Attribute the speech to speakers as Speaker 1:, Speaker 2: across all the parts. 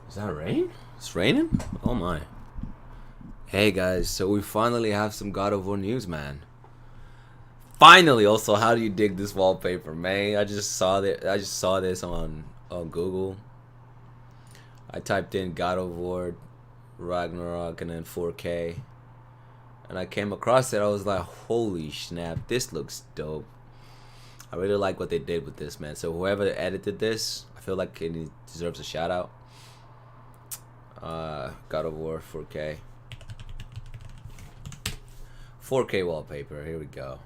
Speaker 1: Is that rain? It's raining? Oh my. Hey guys, so we finally have some God of War news, man. Finally. Also, how do you dig this wallpaper, man? I just saw this on Google. I typed in God of War Ragnarok and then 4K, and I came across it. I was like, holy snap, this looks dope. I really like what they did with this, man. So whoever edited this, I feel like it deserves a shout out. God of War 4K. 4K wallpaper. Here we go.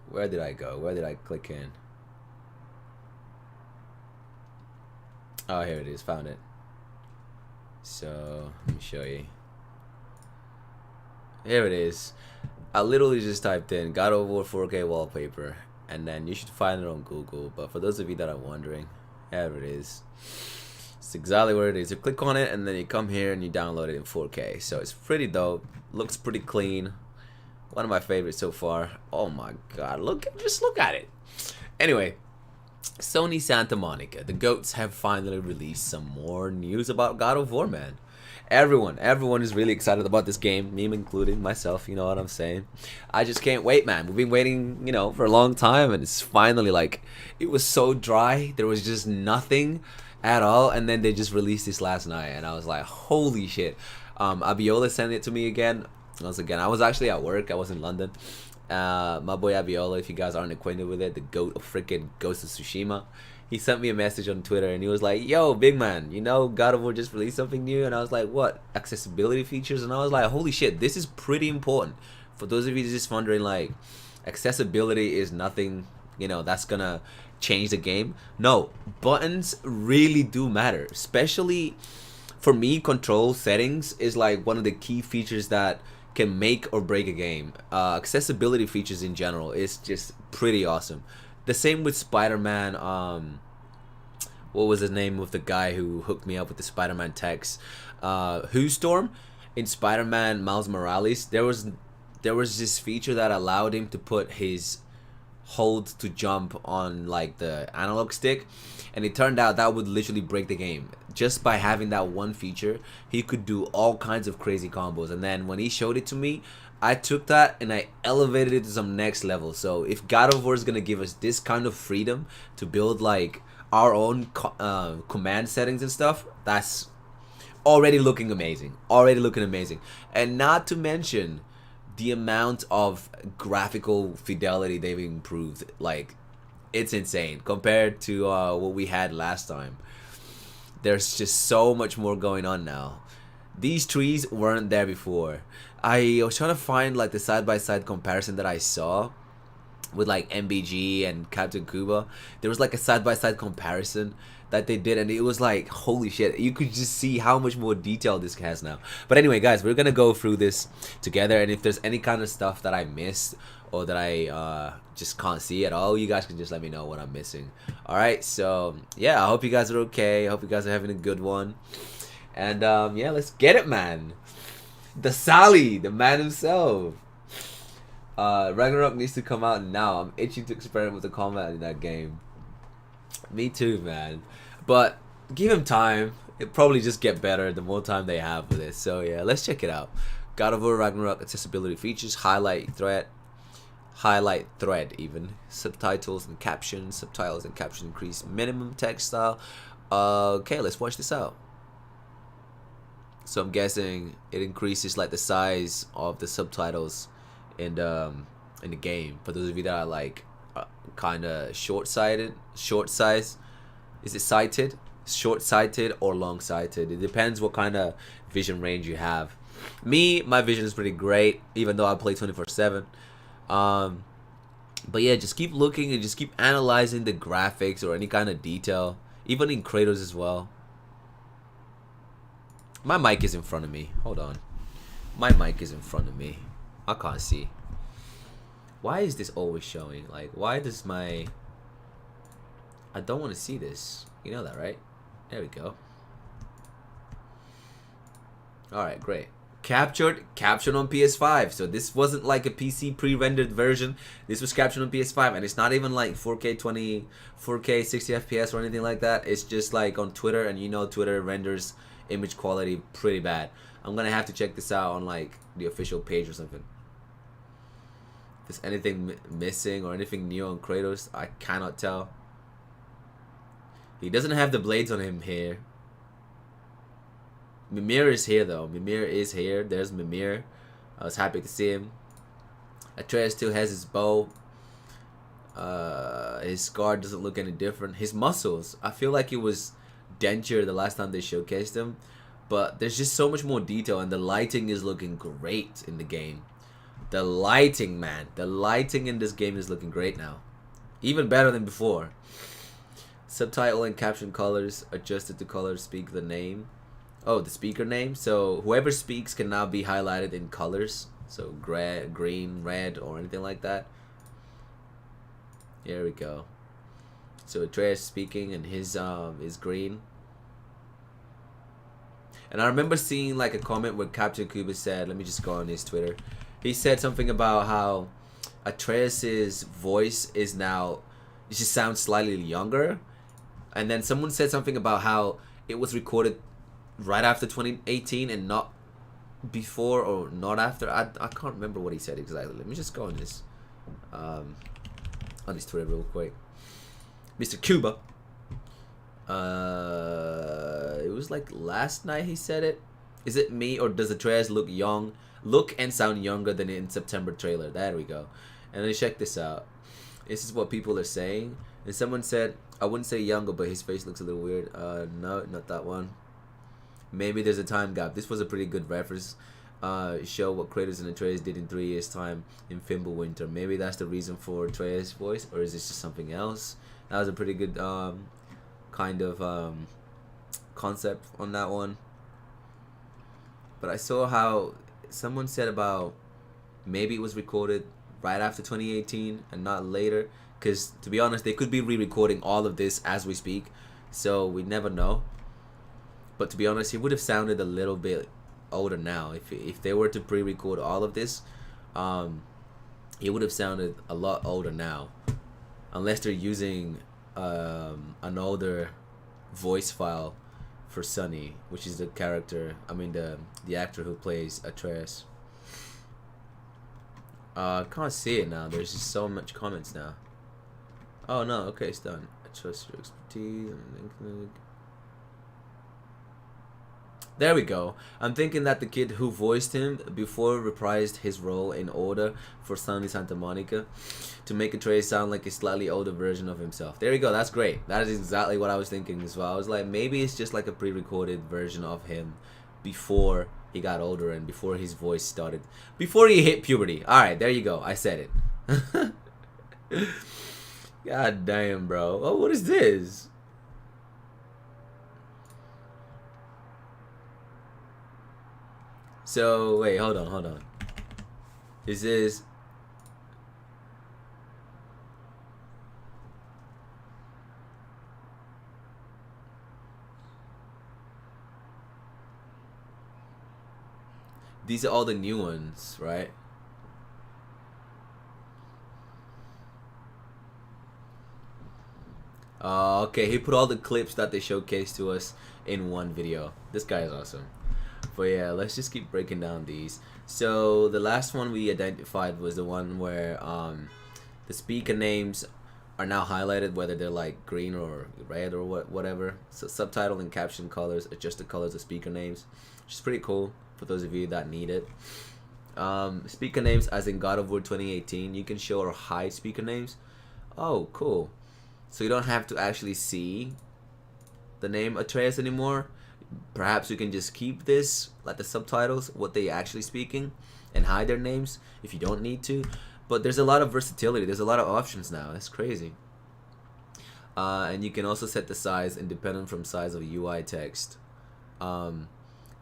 Speaker 1: Where did I go? Where did I click in? Oh, here it is. Found it. So, let me show you. Here it is. I literally just typed in God of War 4K wallpaper, and then you should find it on Google. But for those of you that are wondering, here it is. It's exactly what it is. You click on it, and then you come here and you download it in 4K. So it's pretty dope. Looks pretty clean. One of my favorites so far. Oh my god, just look at it. Anyway, Sony Santa Monica, the goats have finally released some more news about God of War, man. Everyone is really excited about this game, me including myself, you know what I'm saying? I just can't wait, man. We've been waiting, for a long time, and it's finally like, it was so dry, there was just nothing at all, and then they just released this last night, and I was like, holy shit. Abiola sent it to me again. Once again, I was actually at work. I was in London. My boy Abiola, if you guys aren't acquainted with it, the goat of freaking Ghost of Tsushima, he sent me a message on Twitter, and he was like, yo, big man, God of War just released something new. And I was like, what? Accessibility features? And I was like, holy shit, this is pretty important. For those of you just wondering, like, accessibility is nothing, that's gonna change the game. No, buttons really do matter. Especially for me, control settings is like one of the key features that can make or break a game. Accessibility features in general is just pretty awesome. The same with Spider-Man. What was his name with the guy who hooked me up with the Spider-Man text? Who Storm in Spider-Man Miles Morales. There was this feature that allowed him to put his hold to jump on like the analog stick, and it turned out that would literally break the game. Just by having that one feature, he could do all kinds of crazy combos. And then when he showed it to me, I took that and I elevated it to some next level. So if God of War is gonna give us this kind of freedom to build like our own command settings and stuff, that's already looking amazing. And not to mention the amount of graphical fidelity they've improved. Like, it's insane compared to what we had last time. There's just so much more going on now. These trees weren't there before. I was trying to find like the side-by-side comparison that I saw with like MBG and Captain Cuba. There was like a side-by-side comparison that they did, and it was like, holy shit, you could just see how much more detail this has now. But anyway, guys, we're gonna go through this together, and if there's any kind of stuff that I missed or that I just can't see at all, you guys can just let me know what I'm missing. Alright, so yeah, I hope you guys are okay. I hope you guys are having a good one. And yeah, let's get it, man. The Sally, the man himself. Ragnarok needs to come out now. I'm itching to experiment with the combat in that game. Me too, man. But give him time. It'll probably just get better the more time they have with it. So yeah, let's check it out. God of War Ragnarok accessibility features, highlight thread even, subtitles and captions increase minimum text style. Okay, let's watch this out. So I'm guessing it increases like the size of the subtitles in the game. For those of you that are like kind of short-sighted, is it sighted, short-sighted or long-sighted? It depends what kind of vision range you have. My vision is pretty great, even though I play 24/7. But yeah, just keep looking and just keep analyzing the graphics or any kind of detail, even in Kratos as well. My mic is in front of me. Hold on. My mic is in front of me. I can't see. Why is this always showing? Like, why does my... I don't want to see this. You know that, right? There we go. Alright, great. Captured on PS5. So this wasn't like a PC pre-rendered version. This was captured on PS5, and it's not even like 4K 4K 60 FPS or anything like that. It's just like on Twitter, and Twitter renders image quality pretty bad. I'm gonna have to check this out on like the official page or something. If there's anything missing or anything new on Kratos, I cannot tell. He doesn't have the blades on him here. Mimir is here though. Mimir is here. There's Mimir. I was happy to see him. Atreus still has his bow. His scar doesn't look any different. His muscles, I feel like it was dentier the last time they showcased him, but there's just so much more detail, and the lighting is looking great in the game. The lighting, man, the lighting in this game is looking great now, even better than before. Subtitle and caption colors adjusted to color speak the name. Oh, the speaker name. So whoever speaks can now be highlighted in colors, so gray, green, red, or anything like that. Here we go. So Atreus speaking, and his is green. And I remember seeing like a comment where Captain Cuba said, let me just go on his Twitter. He said something about how Atreus's voice is now, it just sounds slightly younger. And then someone said something about how it was recorded right after 2018 and not before or not after. I can't remember what he said exactly. Let me just go on this on his Twitter real quick. Mr. Cuba. It was like last night he said it. Is it me, or does Atreus look and sound younger than in September trailer? There we go. And then check this out. This is what people are saying. And someone said, I wouldn't say younger, but his face looks a little weird. No, not that one. Maybe there's a time gap. This was a pretty good reference. Show what Kratos and Atreus did in 3 years' time in Fimbulwinter. Maybe that's the reason for Atreus' voice, or is this just something else? That was a pretty good kind of concept on that one. But I saw how someone said about maybe it was recorded right after 2018 and not later, because to be honest, they could be re-recording all of this as we speak, so we never know. But to be honest, he would have sounded a little bit older now. If they were to pre-record all of this, he would have sounded a lot older now, unless they're using an older voice file for Sunny, which is the character, I mean the actor who plays Atreus. I can't see it now. There's just so much comments now. Oh no, okay, it's done. I trust your expertise. There we go. I'm thinking that the kid who voiced him before reprised his role in order for Sunny Santa Monica to make Atreus sound like a slightly older version of himself. There you go. That's great. That is exactly what I was thinking as well. I was like, maybe it's just like a pre-recorded version of him before he got older and before his voice started, before he hit puberty. Alright, there you go. I said it. God damn, bro. Oh, what is this? So, wait, hold on. This is... These are all the new ones, right? Okay, he put all the clips that they showcased to us in one video. This guy is awesome. But yeah, let's just keep breaking down these. So the last one we identified was the one where the speaker names are now highlighted, whether they're like green or red or whatever. So subtitle and caption colors adjust the colors of speaker names, which is pretty cool for those of you that need it. Speaker names, as in God of War 2018, you can show or hide speaker names. Oh, cool. So you don't have to actually see the name Atreus anymore. Perhaps you can just keep this, like the subtitles, what they actually speaking, and hide their names if you don't need to. But there's a lot of versatility. There's a lot of options now. That's crazy. And you can also set the size independent from size of UI text.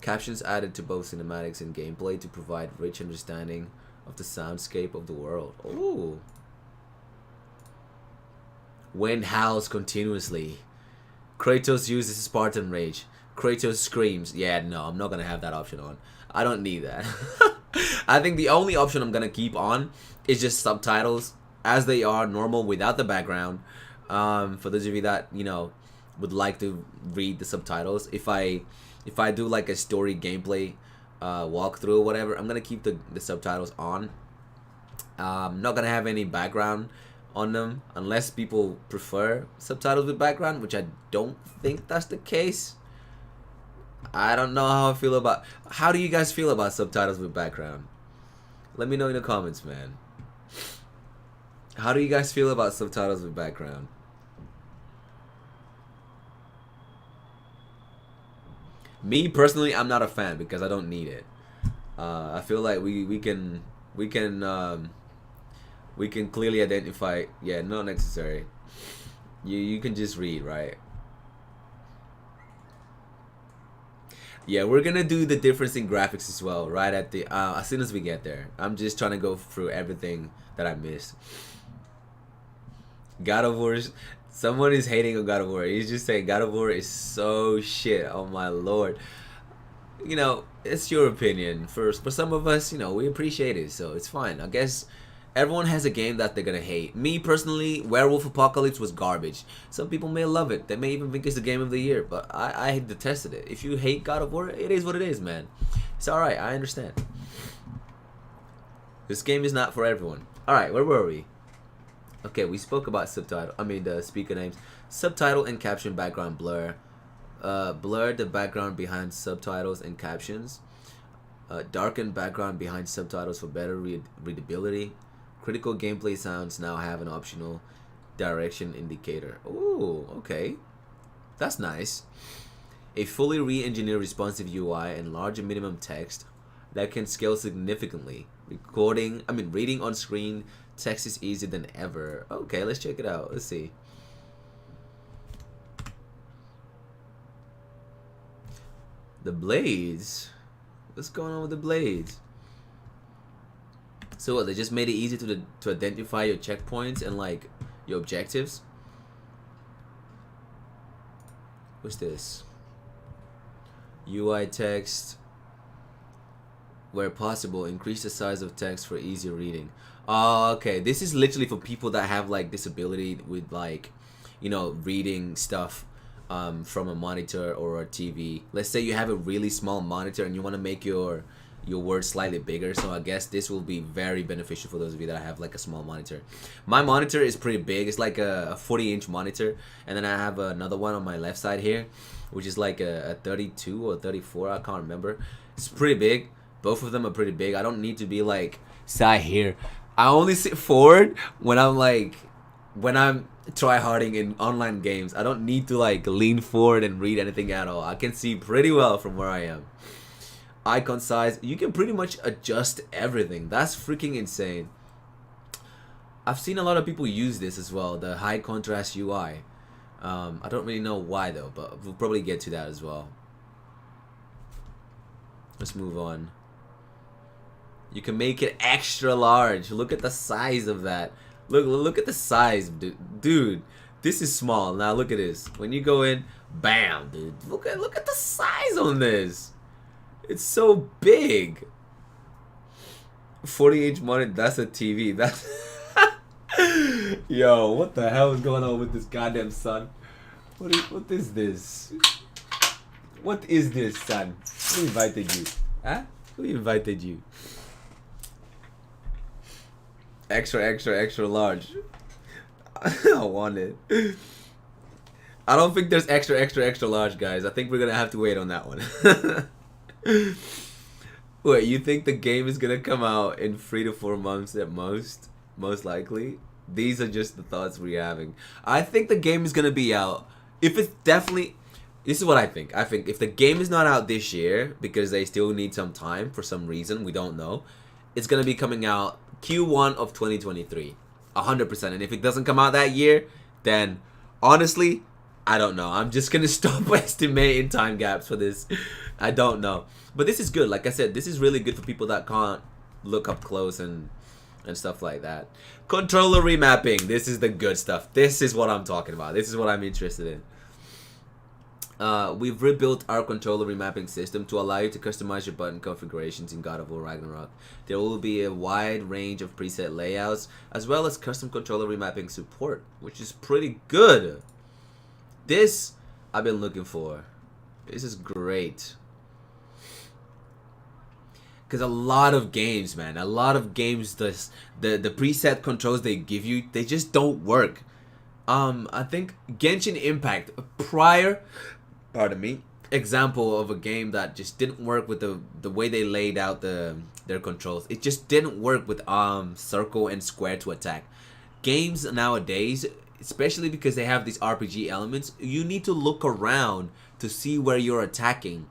Speaker 1: Captions added to both cinematics and gameplay to provide rich understanding of the soundscape of the world. Ooh. Wind howls continuously. Kratos uses Spartan rage. Kratos screams. Yeah, no, I'm not gonna have that option on. I don't need that. I think the only option I'm gonna keep on is just subtitles as they are, normal, without the background. For those of you that, you know, would like to read the subtitles. If I do like a story gameplay walkthrough or whatever, I'm gonna keep the subtitles on. Not gonna have any background on them unless people prefer subtitles with background, which I don't think that's the case. I don't know how I feel about. How do you guys feel about subtitles with background? Let me know in the comments, man. How do you guys feel about subtitles with background? Me personally, I'm not a fan because I don't need it. I feel like we can clearly identify. Yeah, not necessary. You can just read, right? Yeah, we're gonna do the difference in graphics as well, right at the as soon as we get there. I'm just trying to go through everything that I missed. God of War. Someone is hating on God of War. He's just saying God of War is so shit. Oh my lord. You know, it's your opinion. For some of us, you know, we appreciate it, so it's fine. I guess everyone has a game that they're gonna hate. Me personally, Werewolf Apocalypse was garbage. Some people may love it. They may even think it's the game of the year, but I detested it. If you hate God of War, it is what it is, man. It's alright, I understand. This game is not for everyone. Alright, where were we? Okay, we spoke about the speaker names. Subtitle and caption background blur. Blur the background behind subtitles and captions. Darken background behind subtitles for better readability. Critical gameplay sounds now have an optional direction indicator. Ooh, okay. That's nice. A fully re-engineered responsive UI and larger minimum text that can scale significantly. Reading on screen text is easier than ever. Okay, let's check it out. Let's see. The blades. What's going on with the blades? So what, they just made it easy to identify your checkpoints and like your objectives? What's this? UI text. Where possible, increase the size of text for easier reading. Oh, okay. This is literally for people that have like disability with like, you know, reading stuff from a monitor or a TV. Let's say you have a really small monitor and you want to make your words slightly bigger. So I guess this will be very beneficial for those of you that have like a small monitor. My monitor is pretty big. It's like a 40-inch monitor, and then I have another one on my left side here, which is like a 32 or 34. I can't remember. It's pretty big. Both of them are pretty big. I don't need to be like sat here. I only sit forward when I'm try-harding in online games. I don't need to like lean forward and read anything at all. I can see pretty well from where I am. Icon size, you can pretty much adjust everything. That's freaking insane. I've seen a lot of people use this as well, the high contrast UI. I don't really know why though, but we'll probably get to that as well. Let's move on. You can make it extra large. Look at the size of that. Look at the size, dude. This is small. Now look at this. When you go in, bam, dude. Look at the size on this. It's so big. 40-inch monitor. That's a TV. That's yo. What the hell is going on with this goddamn son? What is this? What is this, son? Who invited you? Huh? Who invited you? Extra large. I want it. I don't think there's extra large, guys. I think we're gonna have to wait on that one. Wait, you think the game is gonna come out in 3 to 4 months at most? Most likely. These are just the thoughts we're having. I think the game is gonna be out. If it's definitely... This is what I think. I think if the game is not out this year, because they still need some time for some reason, we don't know, it's gonna be coming out Q1 of 2023. 100%. And if it doesn't come out that year, then honestly, I don't know. I'm just gonna stop estimating time gaps for this. I don't know. But this is good. Like I said, this is really good for people that can't look up close and stuff like that. Controller remapping. This is the good stuff. This is what I'm talking about. This is what I'm interested in. We've rebuilt our controller remapping system to allow you to customize your button configurations in God of War Ragnarok. There will be a wide range of preset layouts, as well as custom controller remapping support, which is pretty good. This I've been looking for. This is great. Because a lot of games, man, a lot of games, the preset controls they give you, they just don't work. I think Genshin Impact, prior, pardon me, example of a game that just didn't work with the way they laid out their controls. It just didn't work with circle and square to attack. Games nowadays, especially because they have these RPG elements, you need to look around to see where you're attacking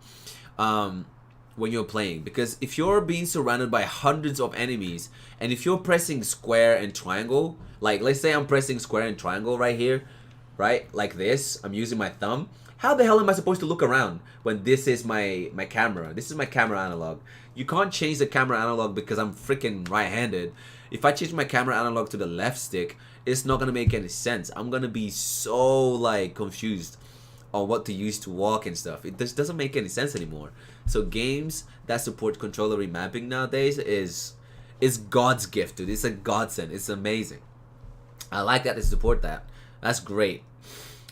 Speaker 1: when you're playing. Because if you're being surrounded by hundreds of enemies, and if you're pressing square and triangle, like let's say I'm pressing square and triangle right here, right, like this, I'm using my thumb, how the hell am I supposed to look around when this is my camera? This is my camera analog. You can't change the camera analog because I'm freaking right-handed. If I change my camera analog to the left stick, it's not gonna make any sense. I'm gonna be so like confused on what to use to walk and stuff. It just doesn't make any sense anymore. So games that support controller remapping nowadays is God's gift, dude. It's a godsend. It's amazing. I like that they support that. That's great.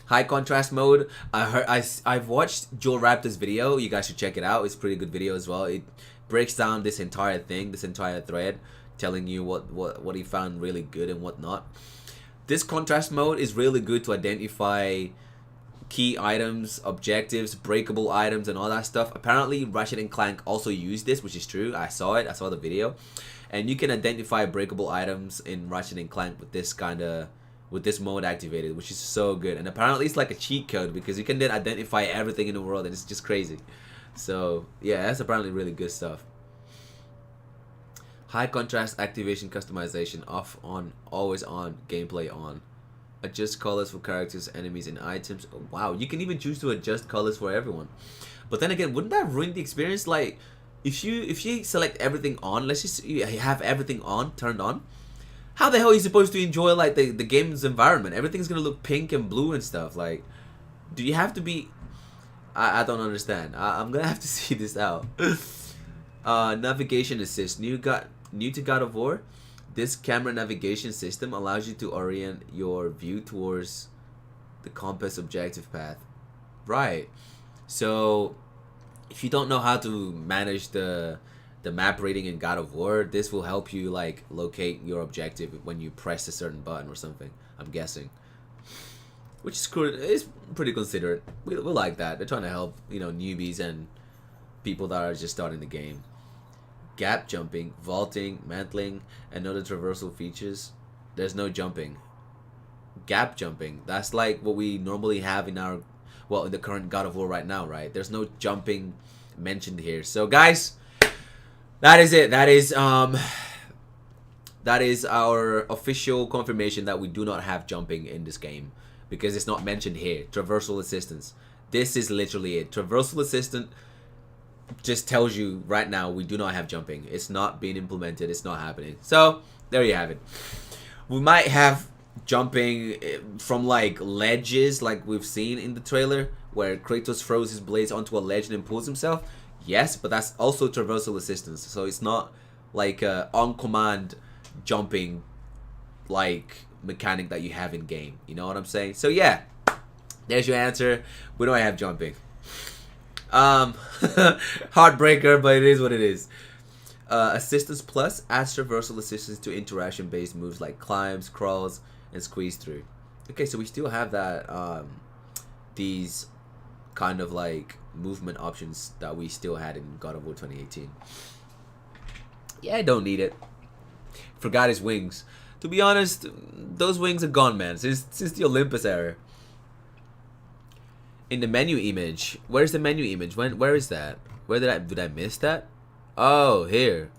Speaker 1: High contrast mode. I've watched Joel Raptor's video. You guys should check it out. It's a pretty good video as well. It breaks down this entire thing, this entire thread, telling you what he found really good and what not. This contrast mode is really good to identify key items, objectives, breakable items, and all that stuff. Apparently, Ratchet and Clank also used this, which is true. I saw it. I saw the video, and you can identify breakable items in Ratchet and Clank with this mode activated, which is so good. And apparently, it's like a cheat code because you can then identify everything in the world, and it's just crazy. So yeah, that's apparently really good stuff. High contrast activation customization, off, on, always on, gameplay on. Adjust colors for characters, enemies, and items. Oh, wow, you can even choose to adjust colors for everyone. But then again, wouldn't that ruin the experience? Like, if you select everything on, let's just you have everything on, turned on, how the hell are you supposed to enjoy like the game's environment? Everything's gonna look pink and blue and stuff. Like, do you have to be? I don't understand. I'm gonna have to see this out. Navigation assist. New to God of War. This camera navigation system allows you to orient your view towards the compass objective path. Right. So if you don't know how to manage the map reading in God of War, this will help you like locate your objective when you press a certain button or something, I'm guessing. Which is cool. It's pretty considerate. We like that. They're trying to help, you know, newbies and people that are just starting the game. Gap jumping, vaulting, mantling, and other traversal features. There's no jumping. Gap jumping, that's like what we normally have in our, well, in the current God of War right now, right? There's no jumping mentioned here. So guys, that is it. That is our official confirmation that we do not have jumping in this game, because it's not mentioned here. Traversal assistance. This is literally it. Traversal assistant just tells you right now we do not have jumping. It's not being implemented. It's not happening. So there you have it. We might have jumping from like ledges, like we've seen in the trailer, where Kratos throws his blades onto a ledge and then pulls himself. Yes, but that's also traversal assistance. So it's not like on command jumping like mechanic that you have in game. You know what I'm saying? So yeah, there's your answer. We don't have jumping. Heartbreaker, but it is what it is. Assistance Plus adds traversal assistance to interaction based moves like climbs, crawls, and squeeze through. Okay, so we still have that these kind of like movement options that we still had in God of War 2018. Yeah, I don't need it. Forgot his wings. To be honest, those wings are gone, man, since the Olympus era. In the menu image, where's the menu image? Where is that? Where did I miss that? Oh, here.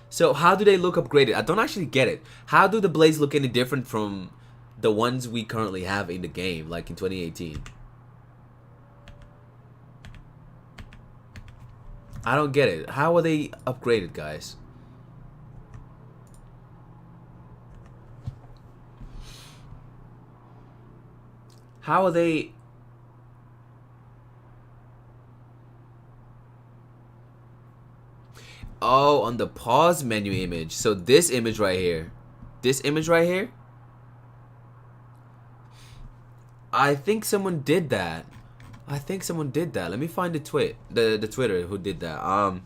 Speaker 1: So how do they look upgraded? I don't actually get it. How do the blades look any different from the ones we currently have in the game, like in 2018? I don't get it. How are they upgraded, guys? How are they? Oh, on the pause menu image. So this image right here. This image right here. I think someone did that. I think someone did that. Let me find the the Twitter who did that.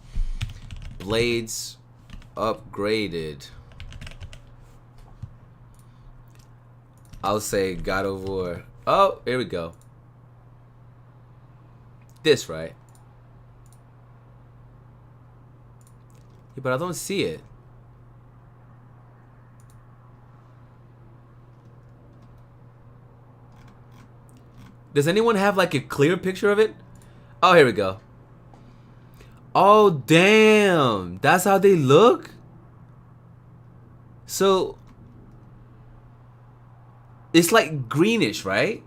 Speaker 1: Blades upgraded. I'll say God of War. Oh, here we go. This, right? Yeah, but I don't see it. Does anyone have like a clear picture of it? Oh, here we go. Oh, damn. That's how they look? So, it's like greenish, right?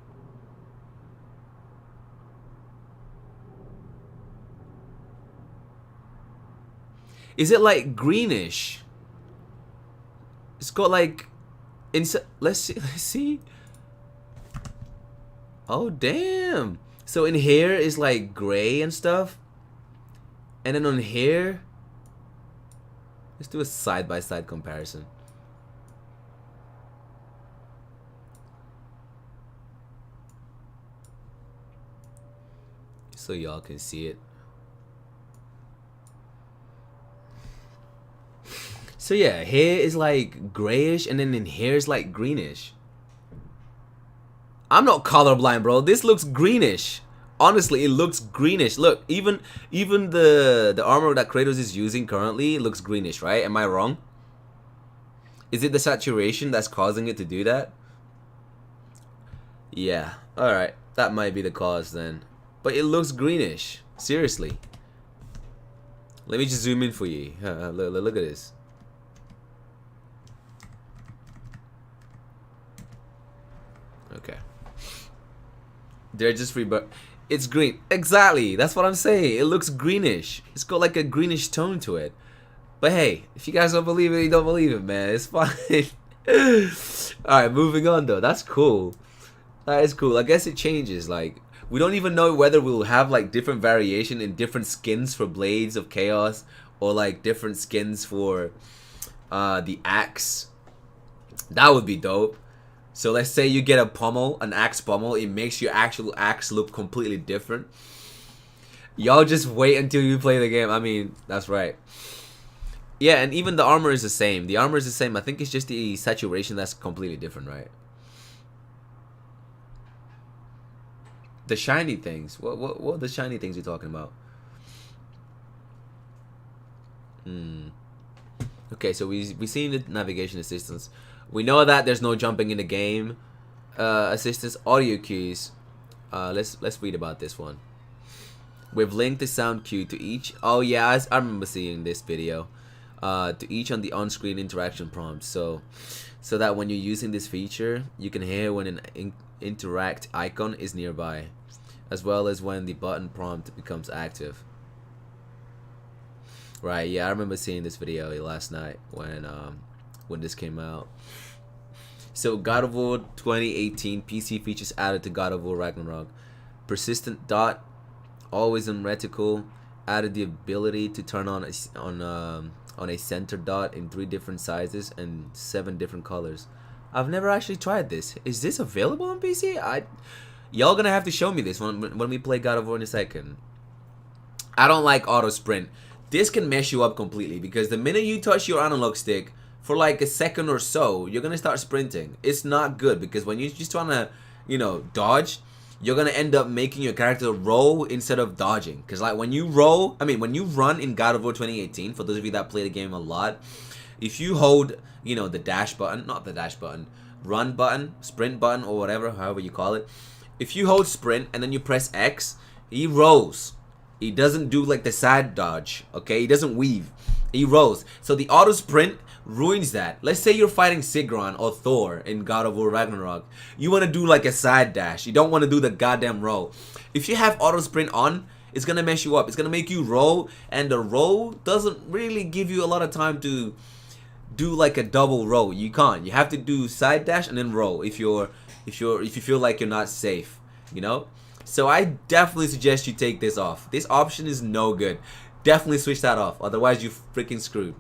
Speaker 1: Is it like greenish? It's got like inside. Let's see. Let's see. Oh damn! So in here is like gray and stuff, and then on here, let's do a side-by-side comparison. So y'all can see it. So yeah, here is like grayish, and then in here is like greenish. I'm not colorblind, bro. This looks greenish. Honestly, it looks greenish. Look, even the armor that Kratos is using currently looks greenish, right? Am I wrong? Is it the saturation that's causing it to do that? Yeah. All right. That might be the cause then. But it looks greenish. Seriously. Let me just zoom in for you. Look at this. Okay. They're just free, but it's green. Exactly. That's what I'm saying. It looks greenish. It's got like a greenish tone to it. But hey, if you guys don't believe it, you don't believe it, man. It's fine. Alright, moving on though. That's cool. That is cool. I guess it changes. Like, we don't even know whether we'll have like different variation in different skins for Blades of Chaos, or like different skins for the axe. That would be dope. So let's say you get a pommel, an axe pommel, it makes your actual axe look completely different. Y'all just wait until you play the game. I mean, that's right. Yeah, and even the armor is the same. The armor is the same. I think it's just the saturation that's completely different, right? The shiny things. What are the shiny things you're talking about? Okay, so we seen the navigation assistance. We know that there's no jumping in the game assistance. Audio cues. Let's read about this one. We've linked the sound cue to each. Oh yeah, I remember seeing this video. To each on the on-screen interaction prompt. So that when you're using this feature, you can hear when an interact icon is nearby, as well as when the button prompt becomes active. Right? Yeah, I remember seeing this video last night when this came out. So God of War 2018 PC features added to God of War Ragnarok. Persistent dot, always in reticle, added the ability to turn on a center dot in 3 different sizes and 7 different colors. I've never actually tried this. Is this available on PC? Y'all gonna have to show me this when we play God of War in a second. I don't like auto sprint. This can mess you up completely, because the minute you touch your analog stick for like a second or so, you're gonna start sprinting. It's not good, because when you're just trying to, you know, dodge, you're gonna end up making your character roll instead of dodging. Because like when you run in God of War 2018, for those of you that play the game a lot, if you hold, you know, the dash button, not the dash button, run button, sprint button, or whatever, however you call it, if you hold sprint and then you press X, he rolls. He doesn't do like the side dodge, okay? He doesn't weave. He rolls. So the auto sprint ruins that. Let's say you're fighting Sigrun or Thor in God of War Ragnarok. You want to do like a side dash. You don't want to do the goddamn roll. If you have auto sprint on, it's going to mess you up. It's going to make you roll, and the roll doesn't really give you a lot of time to do like a double roll. You can't. You have to do side dash and then roll if you feel like you're not safe, you know? So I definitely suggest you take this off. This option is no good. Definitely switch that off. Otherwise, you're freaking screwed.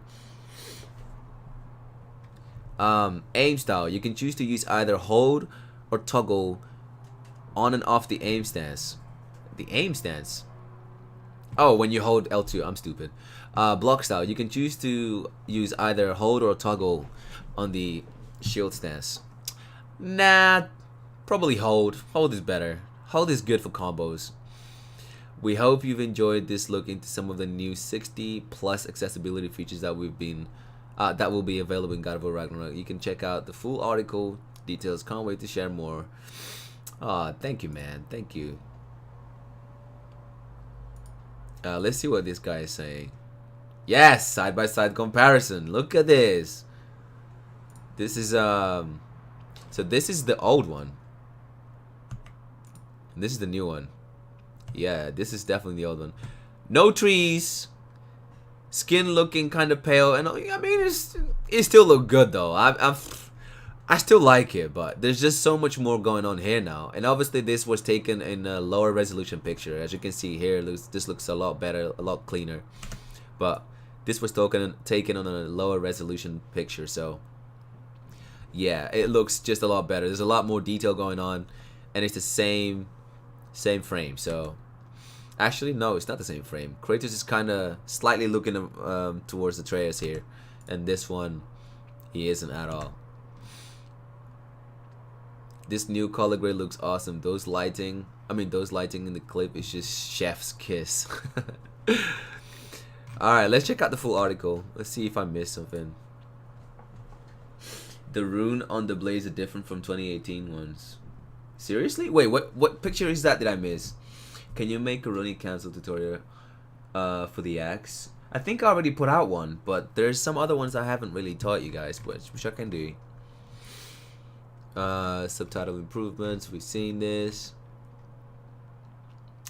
Speaker 1: Aim style. You can choose to use either hold or toggle on and off the aim stance. The aim stance? Oh, when you hold L2. I'm stupid. Block style. You can choose to use either hold or toggle on the shield stance. Nah, probably hold. Hold is better. Hold is good for combos. We hope you've enjoyed this look into some of the new 60 plus accessibility features that that will be available in God of War Ragnarok. You can check out the full article details. Can't wait to share more. Thank you, man. Thank you. Let's see what this guy is saying. Yes, side-by-side comparison. Look at this. This is so this is the old one. And this is the new one. Yeah, this is definitely the old one. No trees. Skin looking kind of pale, and I mean it still look good though. I still like it, but there's just so much more going on here now. And obviously this was taken in a lower resolution picture. As you can see here, this looks a lot better, a lot cleaner. But this was taken on a lower resolution picture, so yeah, it looks just a lot better. There's a lot more detail going on, and it's the same frame. So actually, no, it's not the same frame. Kratos is kind of slightly looking towards Atreus here, and this one, he isn't at all. This new color grade looks awesome. Those lighting in the clip is just chef's kiss. Alright, let's check out the full article. Let's see if I missed something. The rune on the blades are different from 2018 ones. Seriously? Wait, what picture is that? Did I miss? Can you make a running cancel tutorial for the axe? I think I already put out one, but there's some other ones I haven't really taught you guys, which I can do. Subtitle improvements, we've seen this.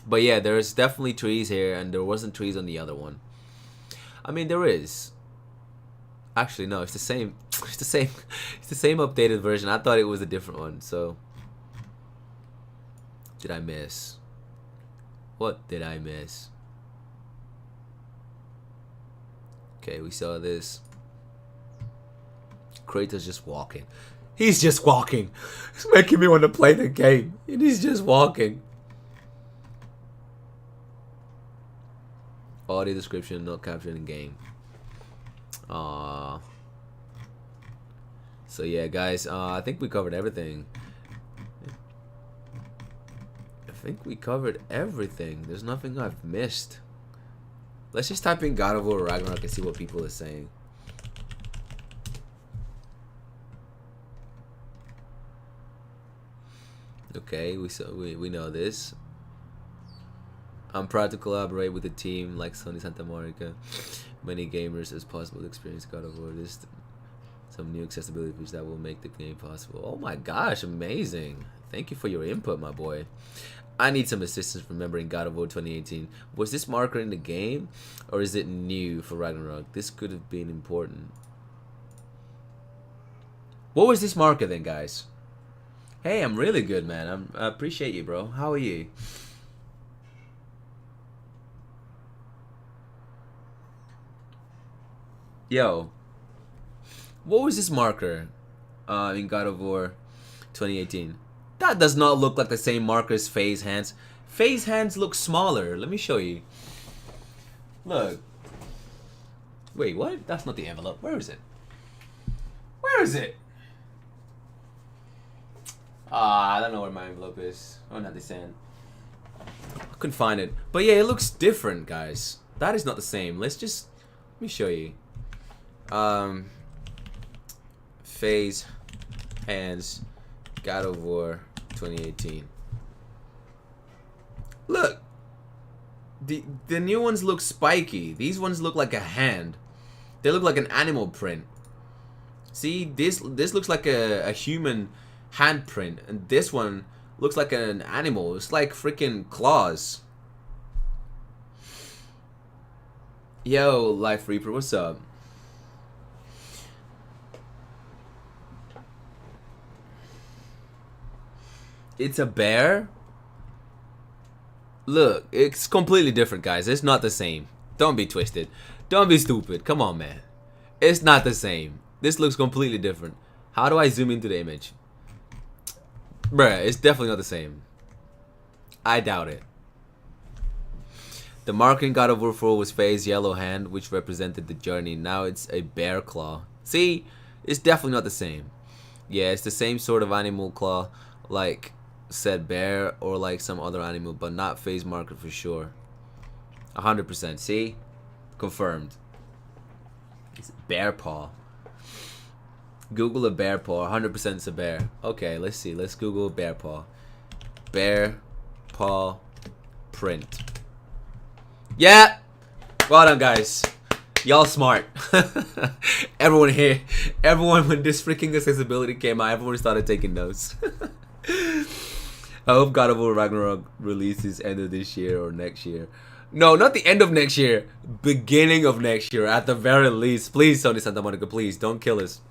Speaker 1: But yeah, there's definitely trees here, and there wasn't trees on the other one. I mean, there is. Actually, no, it's the same. It's the same. It's the same updated version. I thought it was a different one. So, did I miss? What did I miss? Okay, we saw this. Kratos just walking. He's just walking. It's making me want to play the game. And he's just walking. Audio description not captured in game. So yeah, guys, I think we covered everything. There's nothing I've missed. Let's just type in God of War Ragnarok and see what people are saying. Okay, we know this. I'm proud to collaborate with a team like Sony Santa Monica. Many gamers as possible to experience God of War. There's some new accessibility features that will make the game possible. Oh my gosh, amazing. Thank you for your input, my boy. I need some assistance remembering God of War 2018. Was this marker in the game, or is it new for Ragnarok? This could have been important. What was this marker then, guys? Hey, I'm really good, man. I appreciate you, bro. How are you? Yo, what was this marker in God of War 2018? That does not look like the same marker as Faye's hands. Faye's hands look smaller. Let me show you. Look. Wait, what? That's not the envelope. Where is it? Where is it? I don't know where my envelope is. Oh, not this end. I couldn't find it. But yeah, it looks different, guys. That is not the same. Let me show you. Phase hands God of War 2018. Look. The new ones look spiky. These ones look like a hand. They look like an animal print. See, this looks like a human handprint, and this one looks like an animal. It's like freaking claws. Yo, Life Reaper, what's up? It's a bear? Look, it's completely different, guys. It's not the same. Don't be twisted. Don't be stupid. Come on, man. It's not the same. This looks completely different. How do I zoom into the image? Bruh, it's definitely not the same. I doubt it. The mark in God of War 4 was Faye's yellow hand, which represented the journey. Now it's a bear claw. See? It's definitely not the same. Yeah, it's the same sort of animal claw, like said bear or like some other animal, but not Faye's marker for sure. 100%. See? Confirmed. It's a bear paw. Google a bear paw. 100% it's a bear. Okay, let's see. Let's Google bear paw. Bear paw print. Yeah! Well done, guys. Y'all smart. Everyone here, everyone, when this freaking accessibility came out, everyone started taking notes. I hope God of War Ragnarok releases end of this year or next year. No, not the end of next year. Beginning of next year, at the very least. Please, Sony Santa Monica, please don't kill us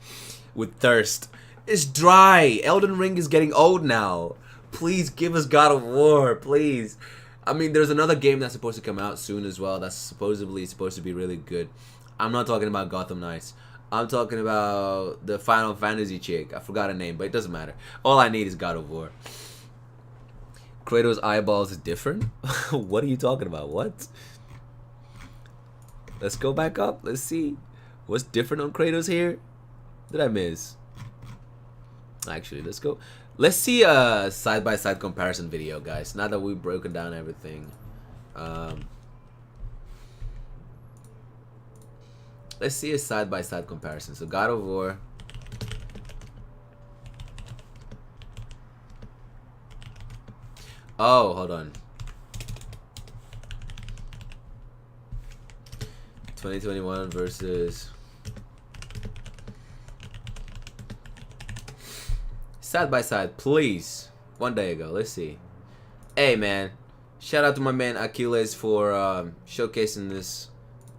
Speaker 1: with thirst. It's dry. Elden Ring is getting old now. Please give us God of War, please. I mean, there's another game that's supposed to come out soon as well. That's supposedly supposed to be really good. I'm not talking about Gotham Knights. I'm talking about the Final Fantasy chick. I forgot her name, but it doesn't matter. All I need is God of War. Kratos' eyeballs is different? What are you talking about? What? Let's go back up. Let's see. What's different on Kratos here? What did I miss? Actually, let's go. Let's see a side-by-side comparison video, guys. Now that we've broken down everything. Let's see a side-by-side comparison. So, God of War. Oh, hold on. 2021 versus... Side by side, please. One day ago, let's see. Hey, man. Shout out to my man Achilles for showcasing this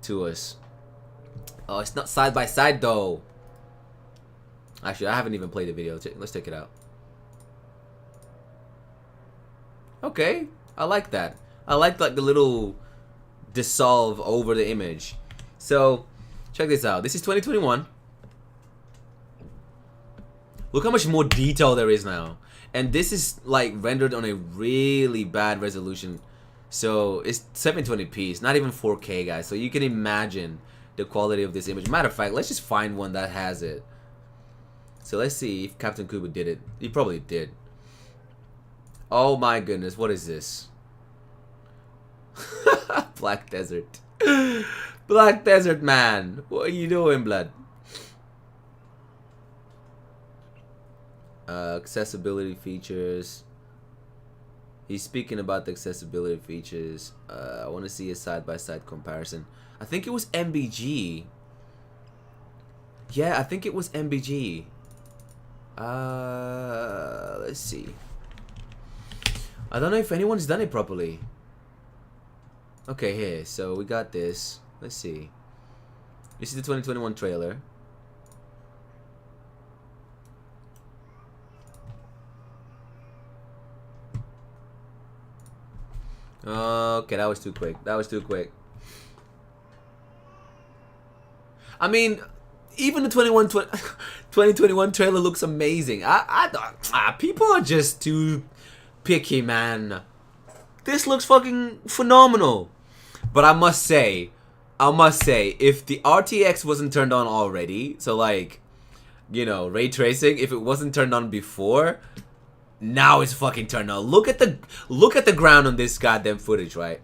Speaker 1: to us. Oh, it's not side by side though. Actually, I haven't even played the video. Let's check it out. Okay, I like that. I like the little dissolve over the image. So, check this out. This is 2021. Look how much more detail there is now. And this is like rendered on a really bad resolution. So it's 720p. It's not even 4K, guys. So you can imagine the quality of this image. Matter of fact, let's just find one that has it. So let's see if Captain Kuba did it. He probably did. Oh my goodness, what is this? Black Desert. Black Desert, man. What are you doing, blood? Accessibility features. He's speaking about the accessibility features. I want to see a side-by-side comparison. I think it was MBG. Yeah, I think it was MBG. Let's see. I don't know if anyone's done it properly. Okay, here. So we got this. Let's see. This is the 2021 trailer. Okay, that was too quick. That was too quick. I mean, even the 2021 trailer looks amazing. I thought people are just too picky, man. This looks fucking phenomenal. But I must say, if the RTX wasn't turned on already, so like, you know, ray tracing, if it wasn't turned on before, now it's fucking turned on. Look at the ground on this goddamn footage, right?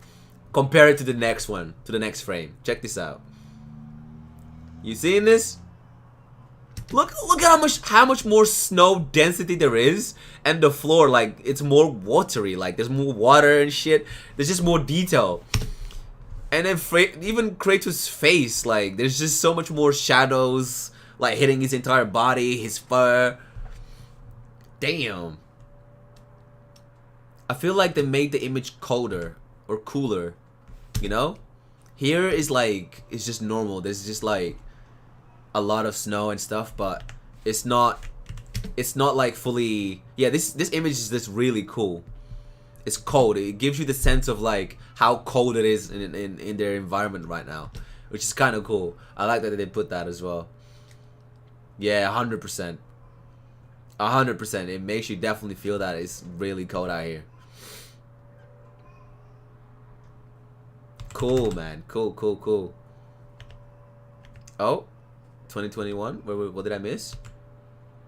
Speaker 1: Compare it to the next one, to the next frame. Check this out. You seeing this? Look at how much more snow density there is, and the floor, like, it's more watery. Like, there's more water and shit. There's just more detail. And then even Kratos' face, like, there's just so much more shadows, like, hitting his entire body, his fur. Damn. I feel like they made the image colder or cooler, you know? Here is like, it's just normal. There's just like a lot of snow and stuff, but it's not like fully, yeah, this image is just really cool. It's cold. It gives you the sense of like how cold it is in their environment right now, which is kind of cool. I like that they put that as well. Yeah, 100%. 100%. It makes you definitely feel that it's really cold out here. Cool, man. Cool, cool, cool. Oh, 2021. What did I miss?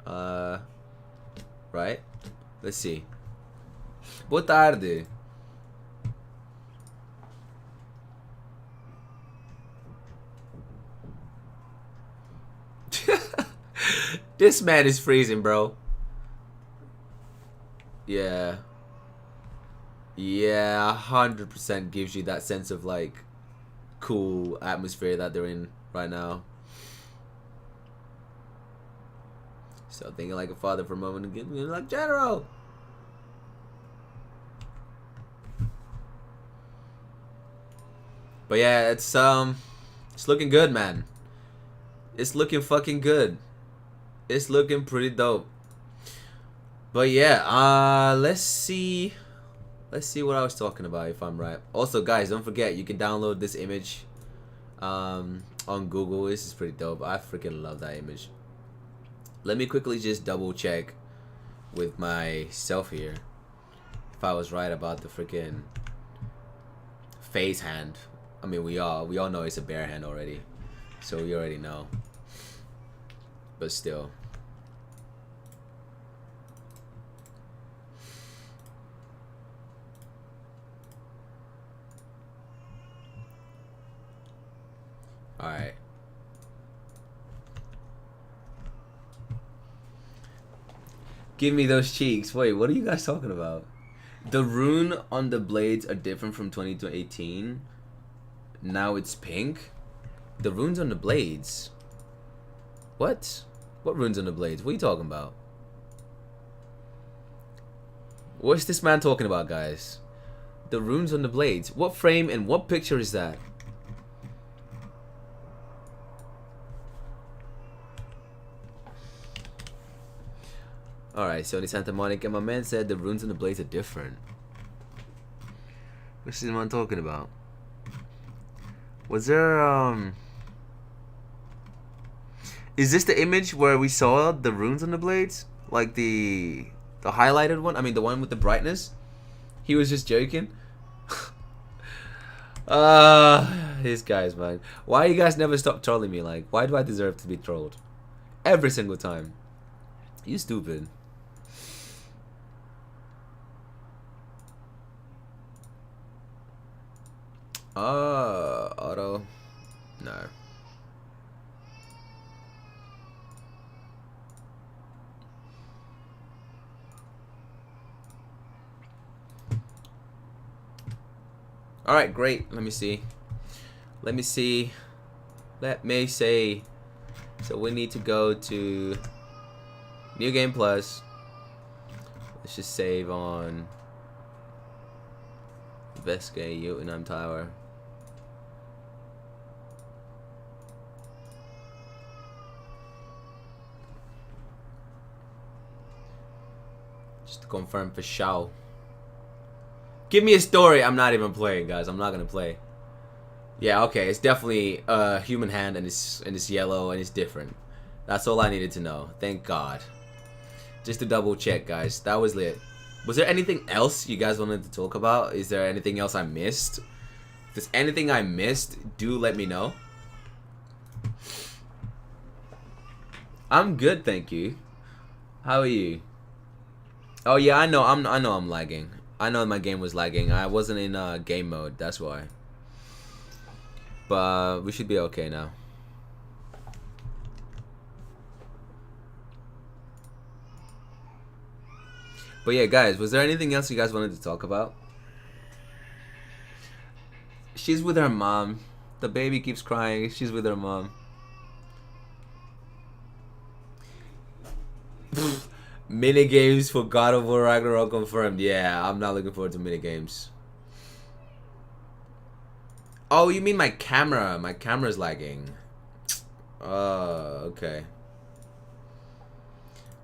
Speaker 1: Right. Let's see. Boa tarde. This man is freezing, bro. Yeah. Yeah, 100% gives you that sense of like cool atmosphere that they're in right now. So thinking like a father for a moment and getting like General. But yeah, it's looking good, man. It's looking fucking good. It's looking pretty dope. But yeah, let's see what I was talking about, if I'm right. Also, guys, don't forget, you can download this image on Google. This is pretty dope. I freaking love that image. Let me quickly just double check with myself here if I was right about the freaking face hand. I mean, we all know it's a bare hand already, so we already know. But still. Alright. Give me those cheeks. Wait, what are you guys talking about? The rune on the blades are different from 2018. Now it's pink. The runes on the blades. What? What runes on the blades? What are you talking about? What's this man talking about, guys? The runes on the blades. What frame and what picture is that? Alright, Sony Santa Monica. My man said the runes on the blades are different. What's this man talking about? Was there, is this the image where we saw the runes on the blades? Like the highlighted one? I mean, the one with the brightness? He was just joking? These guys, man. Why you guys never stop trolling me? Like, why do I deserve to be trolled? Every single time. You stupid. Auto. No. Alright, great. Let me see. Let me see. Let me say. So we need to go to New Game Plus. Let's just save on Veske Jotunheim Tower. Just to confirm for show. Give me a story. I'm not even playing, guys. I'm not gonna play. Yeah, okay. It's definitely a human hand, and it's yellow, and it's different. That's all I needed to know. Thank God. Just to double check, guys. That was lit. Was there anything else you guys wanted to talk about? Is there anything else I missed? If there's anything I missed, do let me know. I'm good, thank you. How are you? Oh yeah, I know I'm lagging. I know my game was lagging. I wasn't in game mode, that's why. But we should be okay now. But yeah, guys, was there anything else you guys wanted to talk about? She's with her mom. The baby keeps crying. She's with her mom. Minigames for God of War Ragnarok confirmed. Yeah, I'm not looking forward to minigames. Oh, you mean my camera? My camera's lagging. Oh, okay.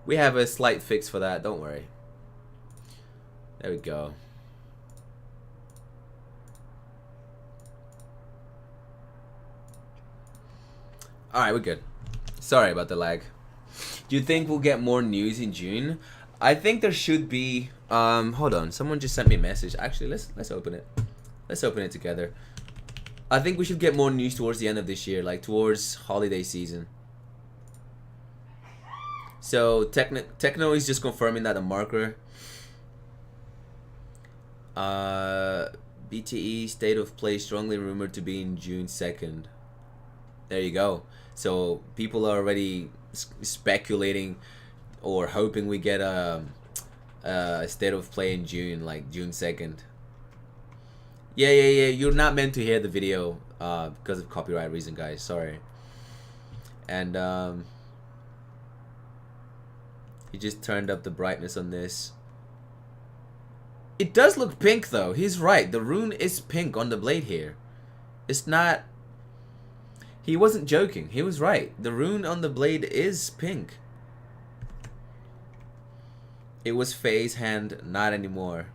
Speaker 1: We have a slight fix for that, don't worry. There we go. Alright, we're good. Sorry about the lag. Do you think we'll get more news in June? I think there should be. Hold on. Someone just sent me a message. Actually, let's open it. Let's open it together. I think we should get more news towards the end of this year, like towards holiday season. So Techno is just confirming that the marker BTE state of play strongly rumored to be in June 2nd. There you go. So people are already speculating or hoping we get a state of play in June, like June 2nd. Yeah. You're not meant to hear the video because of copyright reason, guys. Sorry. And he just turned up the brightness on this. It does look pink though. He's right. The rune is pink on the blade here. It's not... He wasn't joking. He was right. The rune on the blade is pink. It was Faye's hand, not anymore.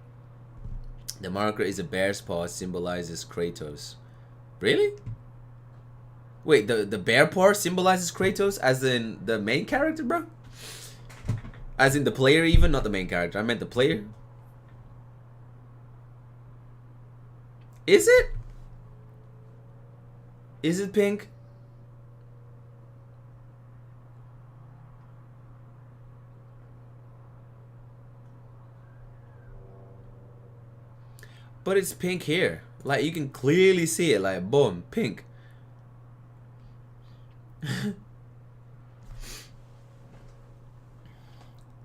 Speaker 1: The marker is a bear's paw, symbolizes Kratos. Really? Wait, the bear paw symbolizes Kratos as in the main character, bro? As in the player even? Not the main character. I meant the player. Is it? Is it pink? But it's pink here. Like, you can clearly see it. Like, boom, pink.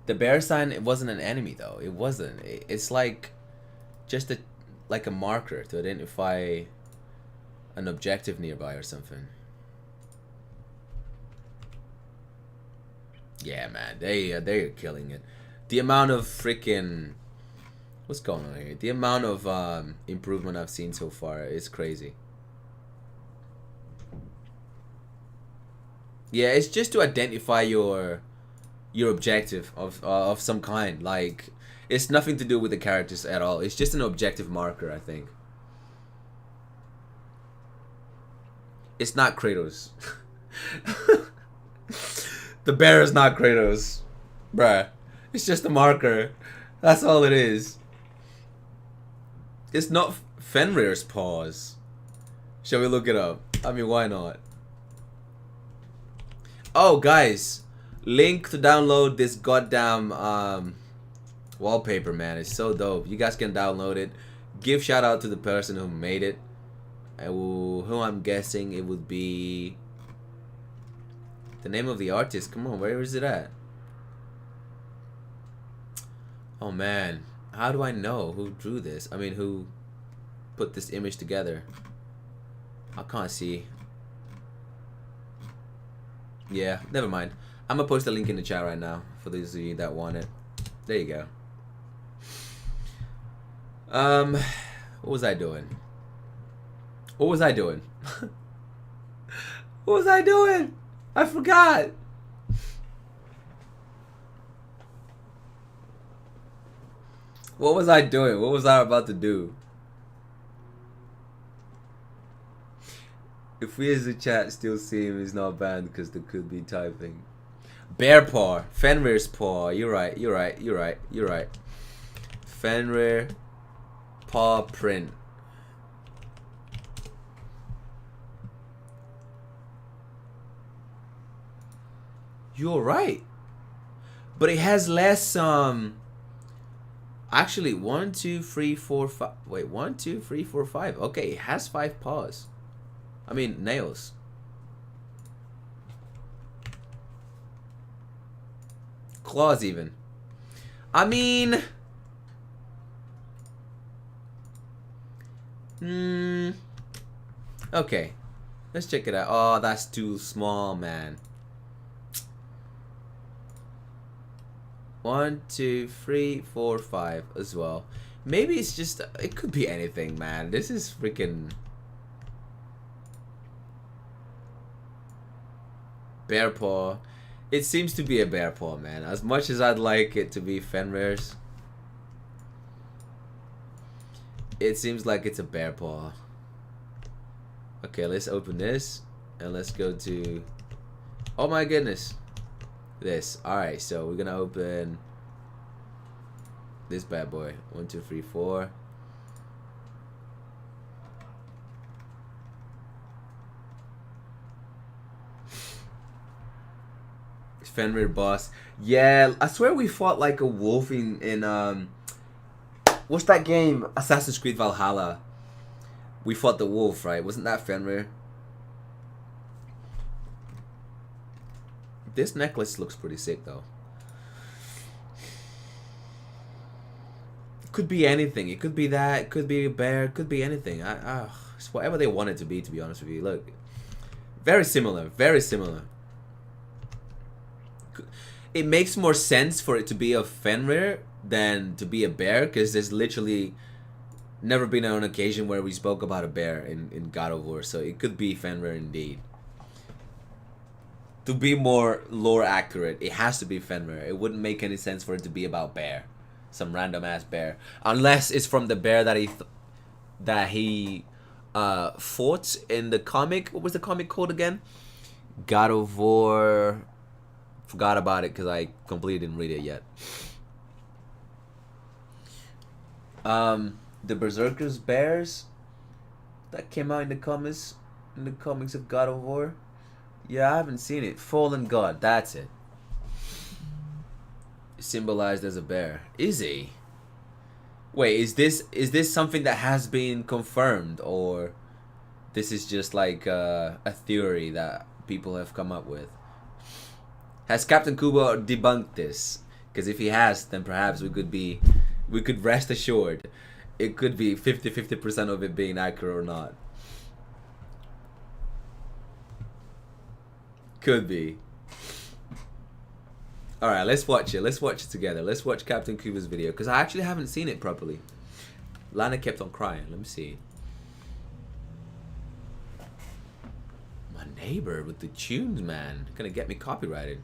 Speaker 1: The bear sign, it wasn't an enemy, though. It wasn't. It's like just a marker to identify an objective nearby or something. Yeah, man, they're killing it. The amount of freaking... What's going on here? The amount of improvement I've seen so far is crazy. Yeah, it's just to identify your objective of some kind. Like, it's nothing to do with the characters at all. It's just an objective marker, I think. It's not Kratos. The bear is not Kratos. Bruh. It's just a marker. That's all it is. It's not Fenrir's paws. Shall we look it up? I mean, why not? Oh, guys. Link to download this goddamn wallpaper, man. It's so dope. You guys can download it. Give shout out to the person who made it. Who I'm guessing it would be... The name of the artist. Come on, where is it at? Oh, man. How do I know who drew this? I mean, who put this image together? I can't see. Yeah, never mind. I'm gonna post a link in the chat right now for those of you that want it. There you go. What was I doing? What was I doing? What was I doing? I forgot. What was I doing? What was I about to do? If we as a chat still see him, he's not banned because they could be typing. Bear paw. Fenrir's paw. You're right. You're right. You're right. You're right. Fenrir paw print. You're right. But it has less actually 1 2 3 4 5. Wait, 1 2 3 4 5. Okay, it has 5 paws. I mean nails. Claws even. I mean, okay, let's check it out. Oh, that's too small, man. 1 2 3 4 5 as well. Maybe it's just, it could be anything, man. This is freaking bear paw. It seems to be a bear paw, man. As much as I'd like it to be Fenrir's, it seems like it's a bear paw. Okay, let's open this and let's go to, oh my goodness, this. Alright, so we're gonna open this bad boy. 1 2 3 4. Fenrir Boss. Yeah, I swear we fought like a wolf in what's that game? Assassin's Creed Valhalla. We fought the wolf, right? Wasn't that Fenrir? This necklace looks pretty sick though. It could be anything. It could be that. It could be a bear. It could be anything. It's whatever they want it to be honest with you. Look. Very similar. Very similar. It makes more sense for it to be a Fenrir than to be a bear, because there's literally never been an occasion where we spoke about a bear in God of War, so it could be Fenrir indeed. To be more lore accurate, it has to be Fenrir. It wouldn't make any sense for it to be about bear, some random ass bear, unless it's from the bear that he fought in the comic. What was the comic called again? God of War. Forgot about it because I completely didn't read it yet. The Berserkers bears that came out in the comics of God of War. Yeah, I haven't seen it. Fallen God, that's it. Symbolized as a bear. Is he? Wait, is this something that has been confirmed, or this is just like a theory that people have come up with? Has Captain Kubo debunked this? Because if he has, then perhaps we could rest assured it could be 50% of it being accurate or not. Could be. Alright, let's watch it. Let's watch it together. Let's watch Captain Kubo's video, because I actually haven't seen it properly. Lana kept on crying. Let me see. My neighbor with the tunes, man. Gonna get me copyrighted.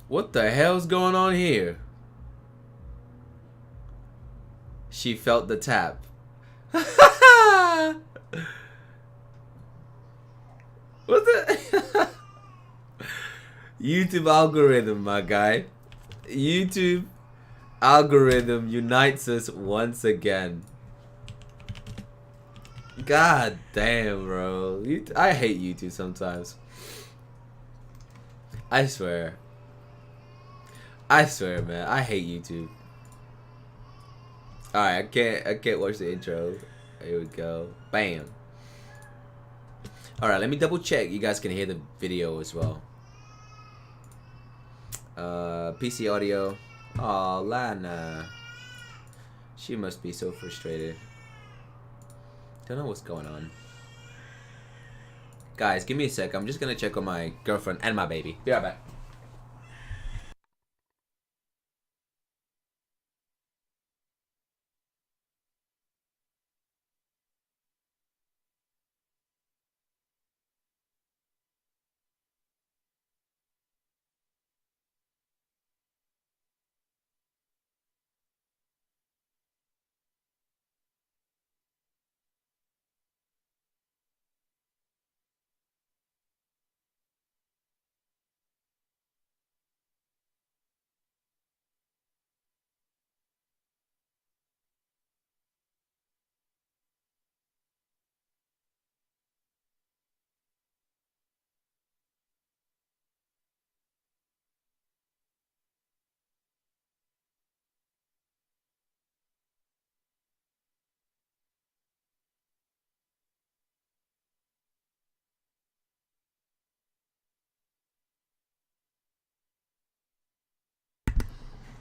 Speaker 1: What the hell's going on here? She felt the tap. What the? YouTube algorithm, my guy. YouTube algorithm unites us once again. God damn, bro. I hate YouTube sometimes. I swear. I swear, man. I hate YouTube. Alright, I can't watch the intro. Here we go. Bam. Alright, let me double check you guys can hear the video as well. PC audio. Oh, Lana. She must be so frustrated. Don't know what's going on. Guys, give me a sec. I'm just gonna check on my girlfriend and my baby. Be right back.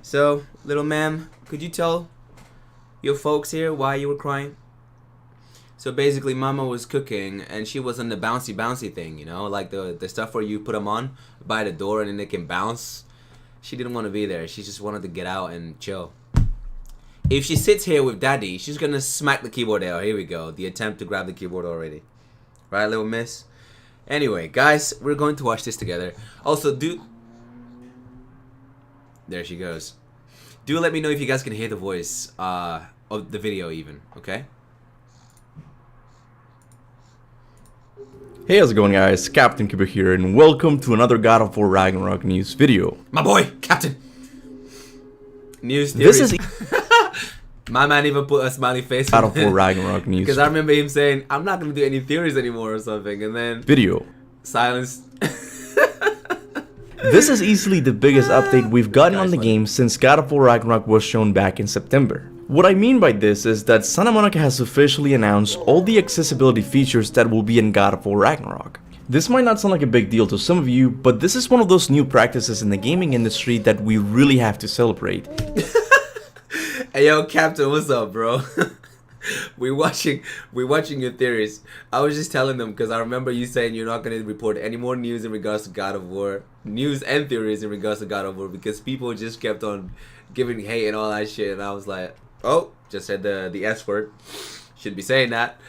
Speaker 1: So, little ma'am, could you tell your folks here why you were crying? So basically, Mama was cooking, and she was on the bouncy thing, you know, like the stuff where you put them on by the door and then they can bounce. She didn't want to be there. She just wanted to get out and chill. If she sits here with Daddy, she's gonna smack the keyboard out. Here we go. The attempt to grab the keyboard already. Right, little miss? Anyway, guys, we're going to watch this together. Also, there she goes. Do let me know if you guys can hear the voice of the video even, okay?
Speaker 2: Hey, how's it going, guys? Captain Kubo here, and welcome to another God of War Ragnarok news video.
Speaker 1: My boy, Captain! News theories.
Speaker 2: This is...
Speaker 1: My man even put a smiley face
Speaker 2: God of War Ragnarok news
Speaker 1: because I remember him saying, "I'm not gonna do any theories anymore" or something, and then
Speaker 2: video.
Speaker 1: silence.
Speaker 2: This is easily the biggest update we've gotten on the
Speaker 1: funny.
Speaker 2: game since God of War Ragnarok was shown back in September. What I mean by this is that Santa Monica has officially announced all the accessibility features that will be in God of War Ragnarok. This might not sound like a big deal to some of you, but this is one of those new practices in the gaming industry that we really have to celebrate.
Speaker 1: Hey yo, Captain, what's up, bro? we watching your theories. I was just telling them because I remember you saying you're not gonna report any more news in regards to God of War, news and theories in regards to God of War because people just kept on giving hate and all that shit, and I was like, oh, just said the S word. Should be saying that.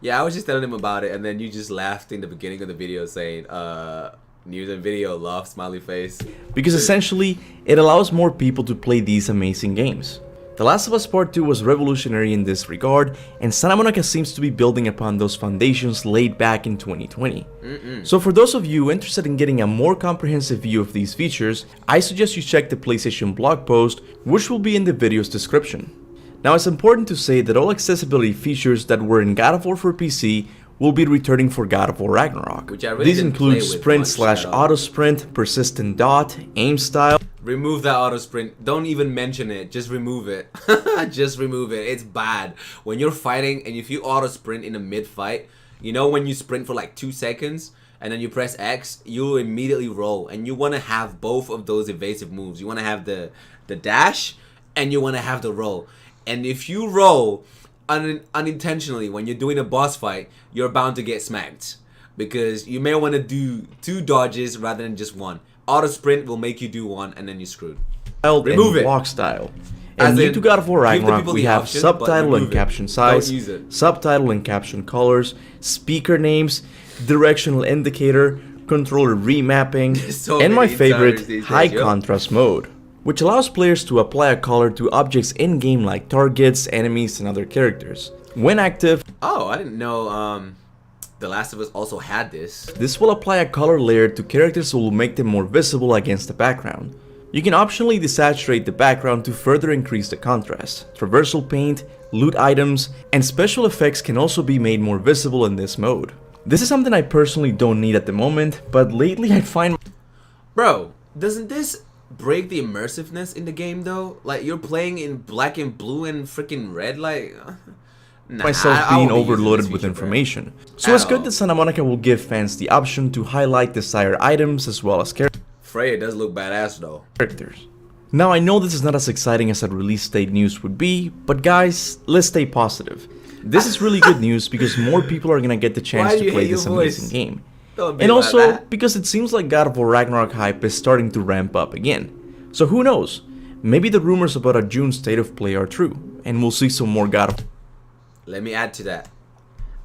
Speaker 1: Yeah, I was just telling him about it, and then you just laughed in the beginning of the video saying, news and video, love, smiley face.
Speaker 2: Because essentially, it allows more people to play these amazing games. The Last of Us Part 2 was revolutionary in this regard, and Santa Monica seems to be building upon those foundations laid back in 2020. So for those of you interested in getting a more comprehensive view of these features, I suggest you check the PlayStation blog post, which will be in the video's description. Now it's important to say that all accessibility features that were in God of War for PC will be returning for God of War Ragnarok.
Speaker 1: Which I really
Speaker 2: These
Speaker 1: didn't
Speaker 2: include
Speaker 1: play with
Speaker 2: sprint
Speaker 1: much
Speaker 2: slash
Speaker 1: at all.
Speaker 2: auto sprint, persistent dot, aim style.
Speaker 1: Remove that auto sprint. Don't even mention it. Just remove it. Just remove it. It's bad. When you're fighting and if you auto sprint in a mid fight, you know when you sprint for like 2 seconds and then you press X, you immediately roll. And you want to have both of those evasive moves. You want to have the dash and you want to have the roll. And if you roll unintentionally when you're doing a boss fight, you're bound to get smacked. Because you may want to do 2 dodges rather than just 1. Auto sprint will make you do 1 and then you're screwed. Remove it.
Speaker 2: Block style.
Speaker 1: As
Speaker 2: And new
Speaker 1: in,
Speaker 2: to God of War
Speaker 1: give the
Speaker 2: Ragnarok,
Speaker 1: people
Speaker 2: we
Speaker 1: the
Speaker 2: have
Speaker 1: option, but
Speaker 2: subtitle
Speaker 1: remove
Speaker 2: and
Speaker 1: it.
Speaker 2: caption size,
Speaker 1: Don't use it.
Speaker 2: subtitle and caption colors, speaker names, directional indicator, controller remapping,
Speaker 1: So
Speaker 2: and my
Speaker 1: many
Speaker 2: favorite,
Speaker 1: insiders these days,
Speaker 2: high
Speaker 1: yo.
Speaker 2: contrast mode, which allows players to apply a color to objects in-game like targets, enemies, and other characters. When active,
Speaker 1: Oh, I didn't know The Last of Us also had this.
Speaker 2: this will apply a color layer to characters that will make them more visible against the background. You can optionally desaturate the background to further increase the contrast. Traversal paint, loot items, and special effects can also be made more visible in this mode. This is something I personally don't need at the moment, but lately I find...
Speaker 1: Bro, doesn't this break the immersiveness in the game though? Like you're playing in black and blue and freaking red, like... Nah,
Speaker 2: myself
Speaker 1: I
Speaker 2: being
Speaker 1: won't be using
Speaker 2: overloaded
Speaker 1: this
Speaker 2: with
Speaker 1: feature, bro.
Speaker 2: information. So
Speaker 1: At
Speaker 2: it's good
Speaker 1: all.
Speaker 2: that Santa Monica will give fans the option to highlight desired items as well as
Speaker 1: Freya does look badass though.
Speaker 2: characters. Now I know this is not as exciting as a release date news would be, but guys, let's stay positive. This is really good news because more people are gonna get the chance
Speaker 1: Why do
Speaker 2: to
Speaker 1: you
Speaker 2: play
Speaker 1: hate your
Speaker 2: this
Speaker 1: voice?
Speaker 2: amazing game.
Speaker 1: Don't be
Speaker 2: And
Speaker 1: like
Speaker 2: also
Speaker 1: that.
Speaker 2: because it seems like God of War Ragnarok hype is starting to ramp up again. So who knows? Maybe the rumors about a June state of play are true, and we'll see some more God of
Speaker 1: Let me add to that.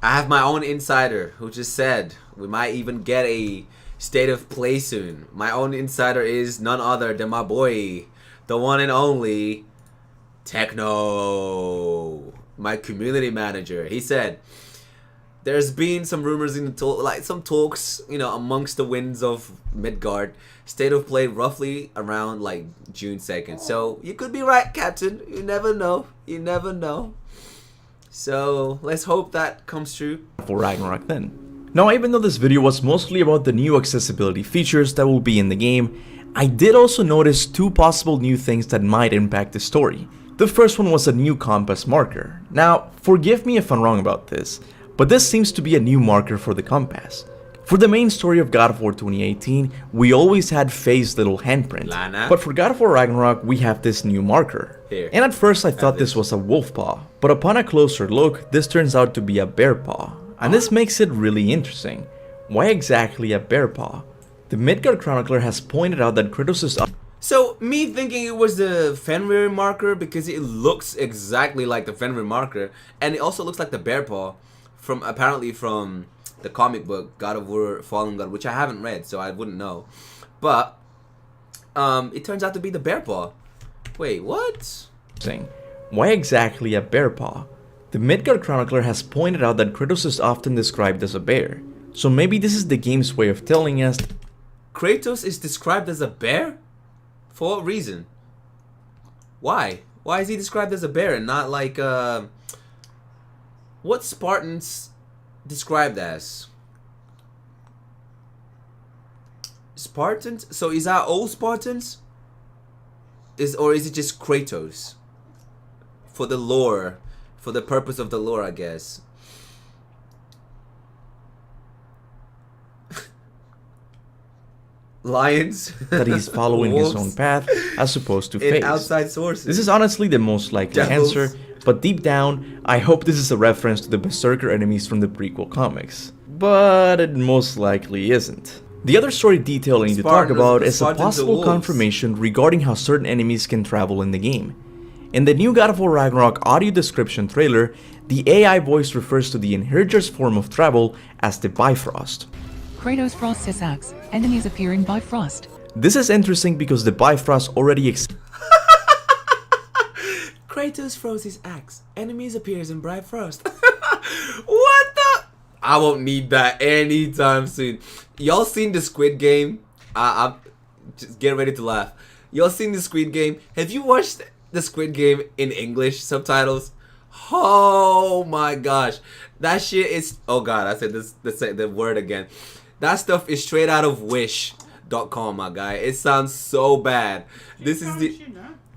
Speaker 1: I have my own insider who just said we might even get a state of play soon. My own insider is none other than my boy, the one and only Techno, my community manager. He said there's been some rumors in the some talks, you know, amongst the winds of Midgard. State of play roughly around like June 2nd. So you could be right, Captain. You never know. You never know. So let's hope that comes true.
Speaker 2: War Ragnarok then. Now, even though this video was mostly about the new accessibility features that will be in the game, I did also notice 2 possible new things that might impact the story. The first one was a new compass marker. Now, forgive me if I'm wrong about this, but this seems to be a new marker for the compass. For the main story of God of War 2018, we always had Faye's little handprint,
Speaker 1: Lana.
Speaker 2: but for God of War Ragnarok, we have this new marker.
Speaker 1: Here.
Speaker 2: And at first I thought
Speaker 1: this.
Speaker 2: this was a wolf paw, but upon a closer look, this turns out to be a bear paw. And this makes it really interesting. Why exactly a bear paw? The Midgard Chronicler has pointed out that Kratos'
Speaker 1: So me thinking it was the Fenrir marker because it looks exactly like the Fenrir marker, and it also looks like the bear paw from apparently from the comic book God of War Fallen God, which I haven't read, so I wouldn't know. But it turns out to be the bear paw. Wait, what?
Speaker 2: saying, why exactly a bear paw? The Midgard Chronicler has pointed out that Kratos is often described as a bear. So maybe this is the game's way of telling us
Speaker 1: Kratos is described as a bear? For what reason? Why? Why is he described as a bear and not like what Spartans described as? Spartans? So is that all Spartans? Or is it just Kratos? For the lore, for the purpose of the lore, I guess. Lions.
Speaker 2: That he's following his own path as opposed to face.
Speaker 1: Outside sources.
Speaker 2: This is honestly the most likely answer, but deep down, I hope this is a reference to the Berserker enemies from the prequel comics. But it most likely isn't. The other story detail I need to talk about is a possible confirmation regarding how certain enemies can travel in the game. In the new God of War Ragnarok audio description trailer, the AI voice refers to the Inheritor's form of travel as the Bifrost.
Speaker 3: Kratos frosts his axe, enemies appearing Bifrost.
Speaker 2: This is interesting because the Bifrost already exists.
Speaker 1: Kratos froze his axe, enemies appears in Bifrost. What the? I won't need that anytime soon. Y'all seen the Squid Game? I'm just get ready to laugh. Y'all seen the Squid Game? Have you watched the Squid Game in English subtitles? Oh my gosh, that shit is. Oh god, I said the word again. That stuff is straight out of Wish.com, my guy. It sounds so bad. This is the.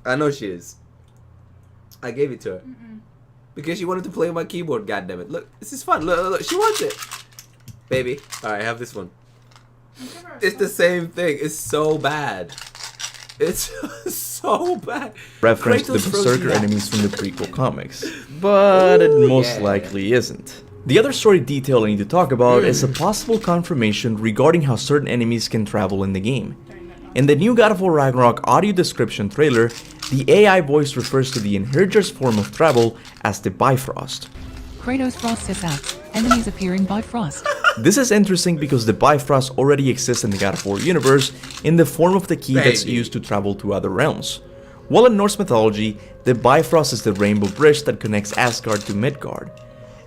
Speaker 1: I know she is. I gave it to her because she wanted to play on my keyboard. God damn it! Look, this is fun. Look, she wants it, baby. All right, have this one. It's the same thing. It's so bad. It's so bad.
Speaker 2: Reference to the Berserker enemies from the prequel comics, but it most likely isn't. The other story detail I need to talk about is a possible confirmation regarding how certain enemies can travel in the game. In the new God of War Ragnarok audio description trailer, the AI voice refers to the Inheritor's form of travel as the Bifrost.
Speaker 3: Kratos frosts his axe, enemies appearing Bifrost.
Speaker 2: This is interesting because the Bifrost already exists in the God of War universe in the form of the key that's used to travel to other realms. While in Norse mythology, the Bifrost is the rainbow bridge that connects Asgard to Midgard.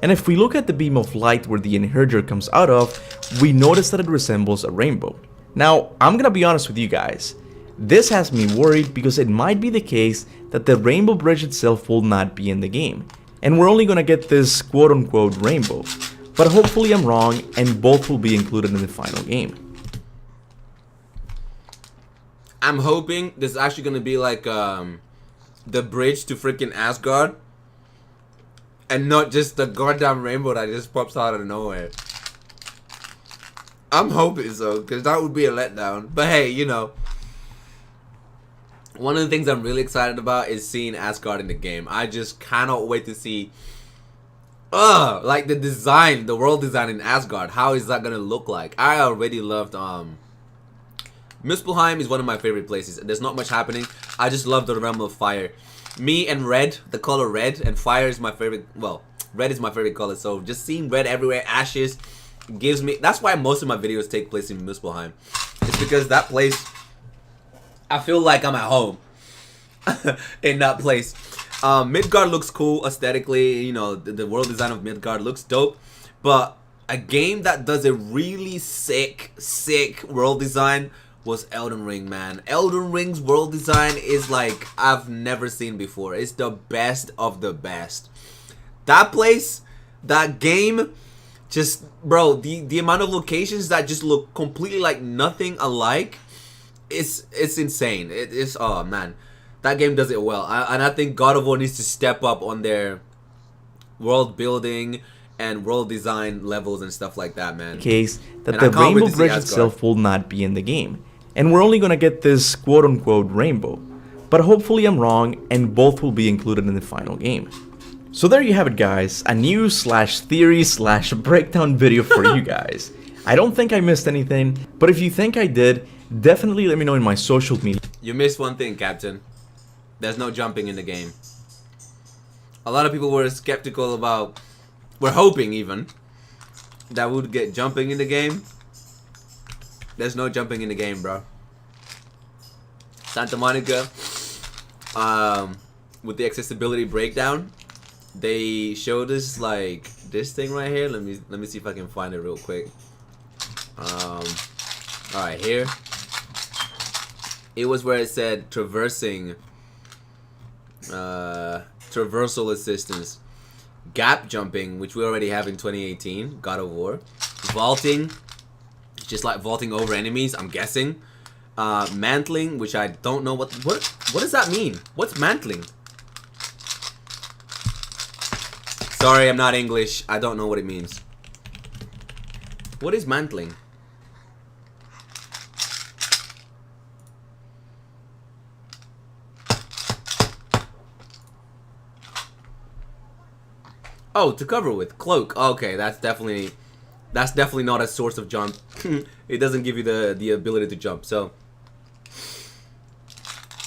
Speaker 2: And if we look at the beam of light where the Inheritor comes out of, we notice that it resembles a rainbow. Now, I'm gonna be honest with you guys. This has me worried because it might be the case that the rainbow bridge itself will not be in the game, and we're only gonna get this quote-unquote rainbow. But hopefully I'm wrong and both will be included in the final game.
Speaker 1: I'm hoping this is actually gonna be like the bridge to freaking Asgard, and not just the goddamn rainbow that just pops out of nowhere. I'm hoping so, because that would be a letdown. But hey, you know, one of the things I'm really excited about is seeing Asgard in the game. I just cannot wait to see like the design, the world design in Asgard. How is that gonna look like? I already loved Muspelheim is one of my favorite places. There's not much happening. I just love the realm of fire. Me and red, the color red, and fire is my favorite. Well, red is my favorite color. So just seeing red everywhere, ashes, gives me. That's why most of my videos take place in Muspelheim. It's because that place, I feel like I'm at home in that place. Midgard looks cool aesthetically. You know, the world design of Midgard looks dope. But a game that does a really sick world design was Elden Ring, man. Elden Ring's world design is like I've never seen before. It's the best of the best. That place, that game, just, bro, the amount of locations that just look completely like nothing alike, it's insane. It's, oh man, that game does it well. And I think God of War needs to step up on their world building and world design levels and stuff like that, man.
Speaker 2: Case that the rainbow bridge itself will not be in the game, and we're only gonna get this quote-unquote rainbow. But hopefully I'm wrong and both will be included in the final game. So there you have it, guys, a news/theory/breakdown video for you guys. I don't think I missed anything, but if you think I did, definitely let me know in my social media.
Speaker 1: You missed one thing, Captain. There's no jumping in the game. A lot of people were skeptical about, we're hoping even, that we would get jumping in the game. There's no jumping in the game, bro. Santa Monica, with the accessibility breakdown, they showed us like this thing right here. Let me see if I can find it real quick. All right, here. It was where it said traversing traversal assistance, gap jumping, which we already have in 2018, God of War, vaulting, just like vaulting over enemies, I'm guessing, mantling, which I don't know what does that mean? What's mantling? Sorry, I'm not English. I don't know what it means. What is mantling? Oh, to cover with. Cloak. Okay, that's definitely not a source of jump. It doesn't give you the ability to jump. So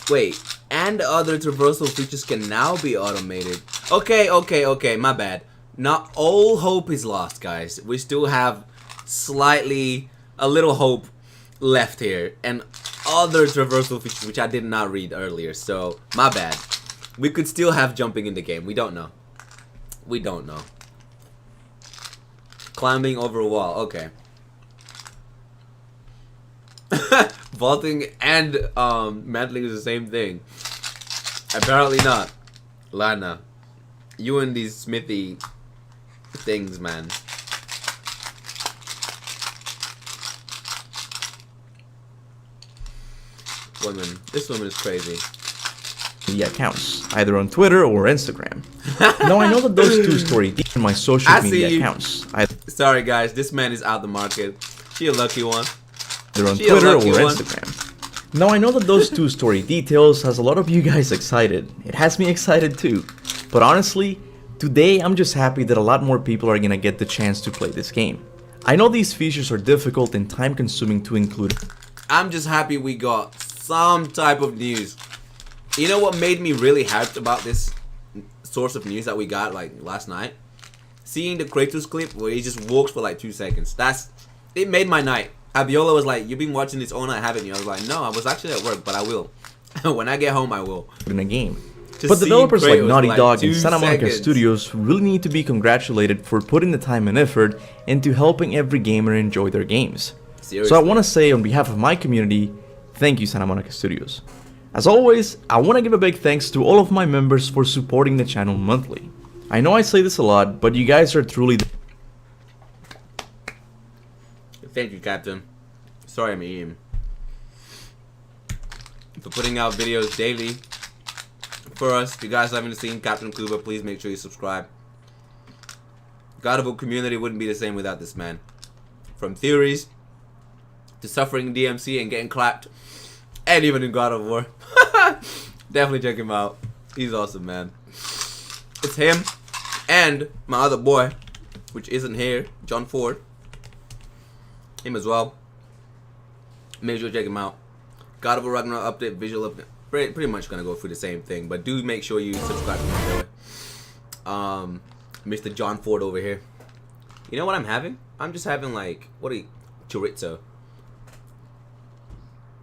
Speaker 1: wait, and other traversal features can now be automated. Okay, my bad. Not all hope is lost, guys. We still have a little hope left here, and other traversal features which I did not read earlier. So my bad. We could still have jumping in the game. We don't know. We don't know. Climbing over a wall. Okay. Vaulting and mantling is the same thing. Apparently not. Lana, you and these smithy things, man. This woman is crazy.
Speaker 2: Media accounts, either on Twitter or Instagram. Now I know that those two stories in my social media accounts.
Speaker 1: Sorry guys, this man is out the market. She a lucky one.
Speaker 2: Either on Twitter or Instagram. Now I know that those two story details has a lot of you guys excited. It has me excited too. But honestly, today I'm just happy that a lot more people are gonna get the chance to play this game. I know these features are difficult and time consuming to include.
Speaker 1: I'm just happy we got some type of news. You know what made me really hyped about this source of news that we got like last night? Seeing the Kratos clip where he just walks for like 2 seconds. It made my night. Abiola was like, "You've been watching this all night, haven't you?" I was like, "No, I was actually at work, but I will. When I get home, I will."
Speaker 2: In a game. But developers like Naughty Dog and Santa Monica Studios really need to be congratulated for putting the time and effort into helping every gamer enjoy their games.
Speaker 1: Seriously.
Speaker 2: So I want to say on behalf of my community, thank you Santa Monica Studios. As always, I want to give a big thanks to all of my members for supporting the channel monthly. I know I say this a lot, but you guys are truly
Speaker 1: Thank you, Captain. Sorry I'm eating. For putting out videos daily for us. If you guys haven't seen Captain Kuba, please make sure you subscribe. God of War community wouldn't be the same without this man. From theories to suffering DMC and getting clapped, and even in God of War. Definitely check him out. He's awesome, man. It's him and my other boy, which isn't here, John Ford. Him as well. Make sure to check him out. God of War Ragnarok update, visual update. Pretty much gonna go through the same thing, but do make sure you subscribe to my boy, Mr. John Ford over here. You know what I'm having? I'm just having like chorizo.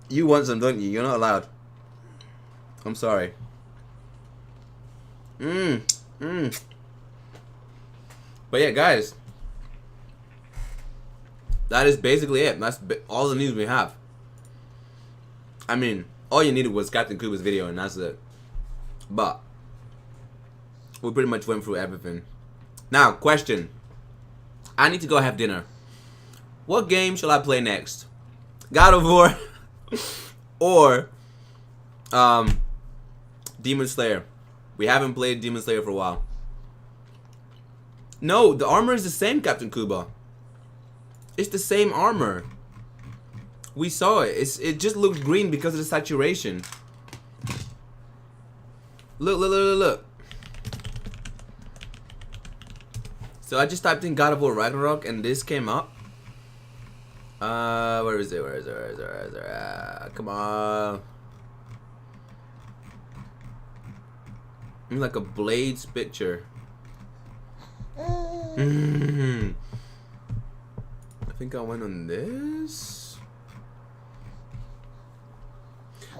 Speaker 1: You want some, don't you? You're not allowed. I'm sorry. But yeah, guys, that is basically it. That's all the news we have. I mean, all you needed was Captain Kuba's video, and that's it. But we pretty much went through everything. Now, question. I need to go have dinner. What game shall I play next? God of War or Demon Slayer? We haven't played Demon Slayer for a while. No, the armor is the same, Captain Kuba. It's the same armor. We saw it. It just looked green because of the saturation. Look. So I just typed in God of War Ragnarok and this came up. Where is it? Come on. I'm like a Blades picture. I think I went on this.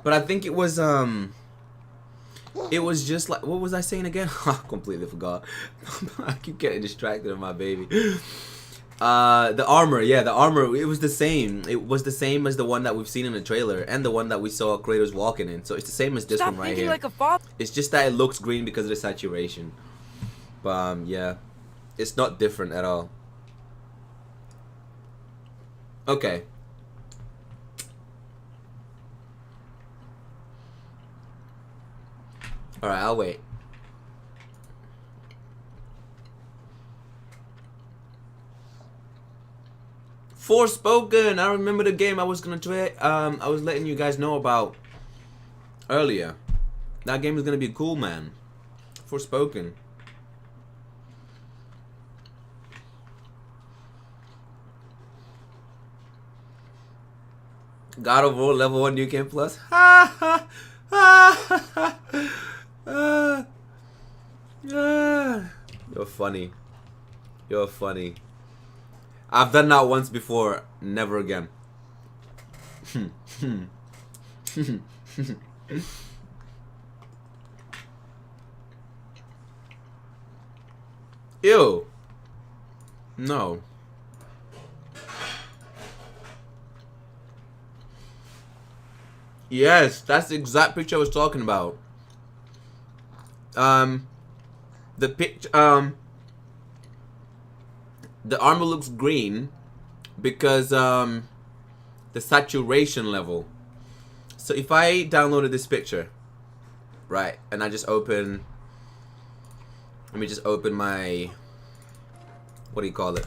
Speaker 1: But I think it was just like, what was I saying again? I completely forgot. I keep getting distracted of my baby. The armor, yeah, the armor, it was the same. It was the same as the one that we've seen in the trailer and the one that we saw Kratos walking in. So it's the same as this
Speaker 4: Stop
Speaker 1: one right
Speaker 4: thinking
Speaker 1: here.
Speaker 4: like a father.
Speaker 1: It's just that it looks green because of the saturation. But yeah, it's not different at all. Okay. Alright, I'll wait. Forspoken! I remember the game I was gonna try. I was letting you guys know about earlier. That game is gonna be cool, man. Forspoken. God of War level 1 new game plus. Ha ha ha ha. You're funny. You're funny. I've done that once before. Never again. Ew. No. Yes, that's the exact picture I was talking about. The picture, the armor looks green because the saturation level. So if I downloaded this picture, right, and I just open, let me just open my, what do you call it,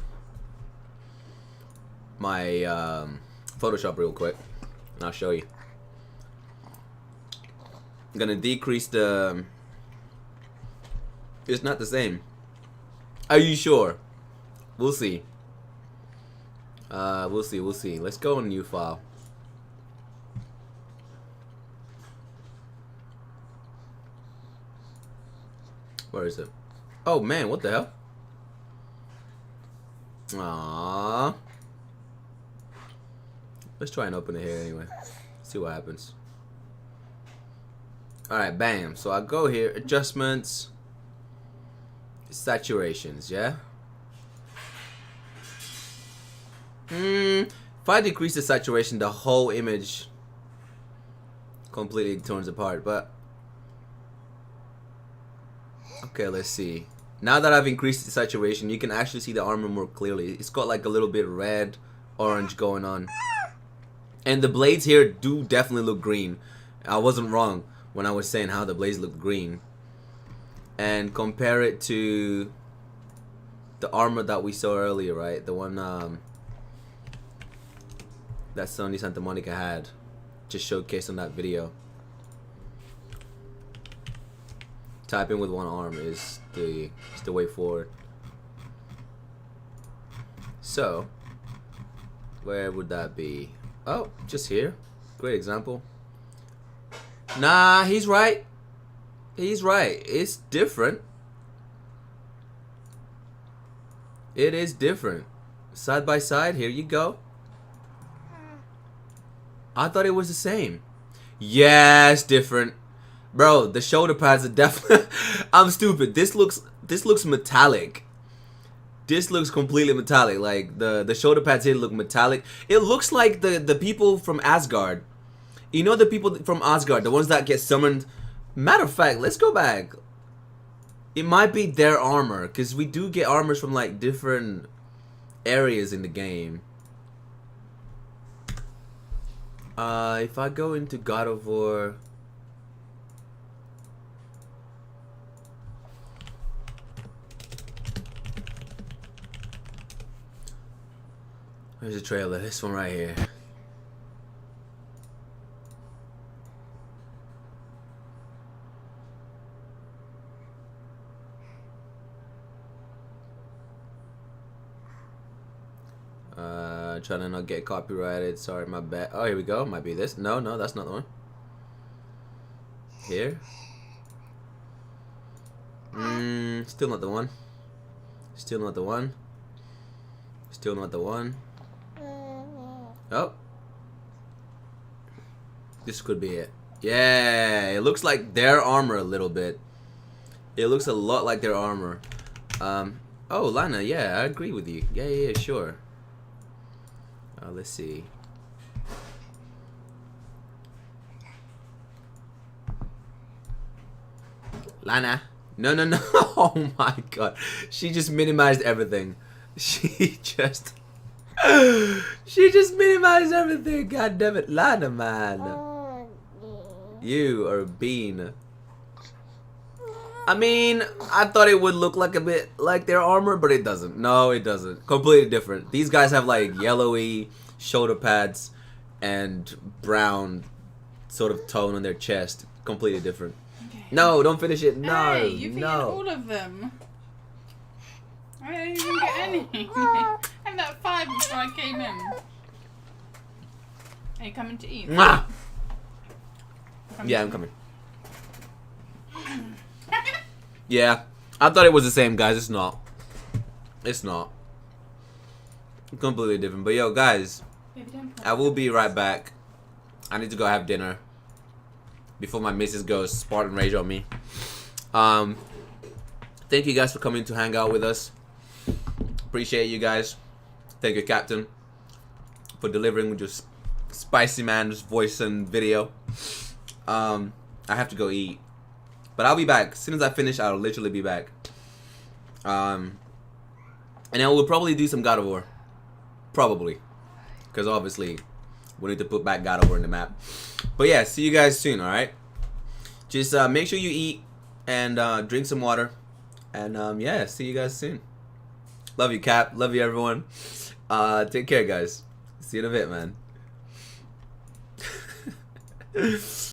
Speaker 1: my Photoshop real quick, and I'll show you. I'm gonna decrease the, it's not the same. Are you sure? We'll see. We'll see. Let's go on new file. Where is it? Oh man, what the hell? Aww. Let's try and open it here anyway. See what happens. Alright, bam. So I go here, adjustments, saturations, yeah? If I decrease the saturation, the whole image completely turns apart, but okay, let's see. Now that I've increased the saturation, you can actually see the armor more clearly. It's got like a little bit red, orange going on. And the blades here do definitely look green. I wasn't wrong when I was saying how the blades look green. And compare it to the armor that we saw earlier, right? The one that Sony Santa Monica had, just showcased on that video. Typing with one arm is the way forward. So, where would that be? Oh, just here. Great example. Nah, he's right. He's right. It's different. It is different. Side by side, here you go. I thought it was the same. Yeah, it's different. Bro, the shoulder pads are definitely I'm stupid. This looks metallic. This looks completely metallic. Like the shoulder pads here look metallic. It looks like the people from Asgard. You know the people from Asgard, the ones that get summoned. Matter of fact, let's go back. It might be their armor, because we do get armors from like different areas in the game. If I go into God of War, there's a trailer. This one right here. Trying to not get copyrighted. Sorry, my bad. Oh, here we go. Might be this. No, that's not the one. Here. Still not the one. Still not the one. Still not the one. Oh. This could be it. Yeah, it looks like their armor a little bit. It looks a lot like their armor. Oh, Lana, yeah, I agree with you. Yeah, sure. Let's see. Lana. No. Oh my god. She just minimized everything. She just minimized everything. God damn it. Lana, man. You are a bean. I mean, I thought it would look like a bit like their armor, but it doesn't. No, it doesn't. Completely different. These guys have like yellowy shoulder pads and brown sort of tone on their chest. Completely different.
Speaker 4: Okay.
Speaker 1: No, don't finish it. No,
Speaker 4: Hey, you've eaten all of them. I didn't even get any. I had that 5 before I came in. Are you coming to eat?
Speaker 1: Mwah! Yeah, I'm coming. Yeah, I thought it was the same, guys. It's not. It's not. Completely different. But yo, guys,
Speaker 4: Baby, don't put
Speaker 1: I will be right back. I need to go have dinner before my missus goes Spartan Rage on me. Thank you guys for coming to hang out with us. Appreciate you guys. Thank you, Captain, for delivering with your spicy man's voice and video. I have to go eat. But I'll be back. As soon as I finish, I'll literally be back. And then we'll probably do some God of War. Probably. Because obviously, we need to put back God of War in the map. But yeah, see you guys soon, alright? Just make sure you eat and drink some water. And yeah, see you guys soon. Love you, Cap. Love you, everyone. Take care, guys. See you in a bit, man.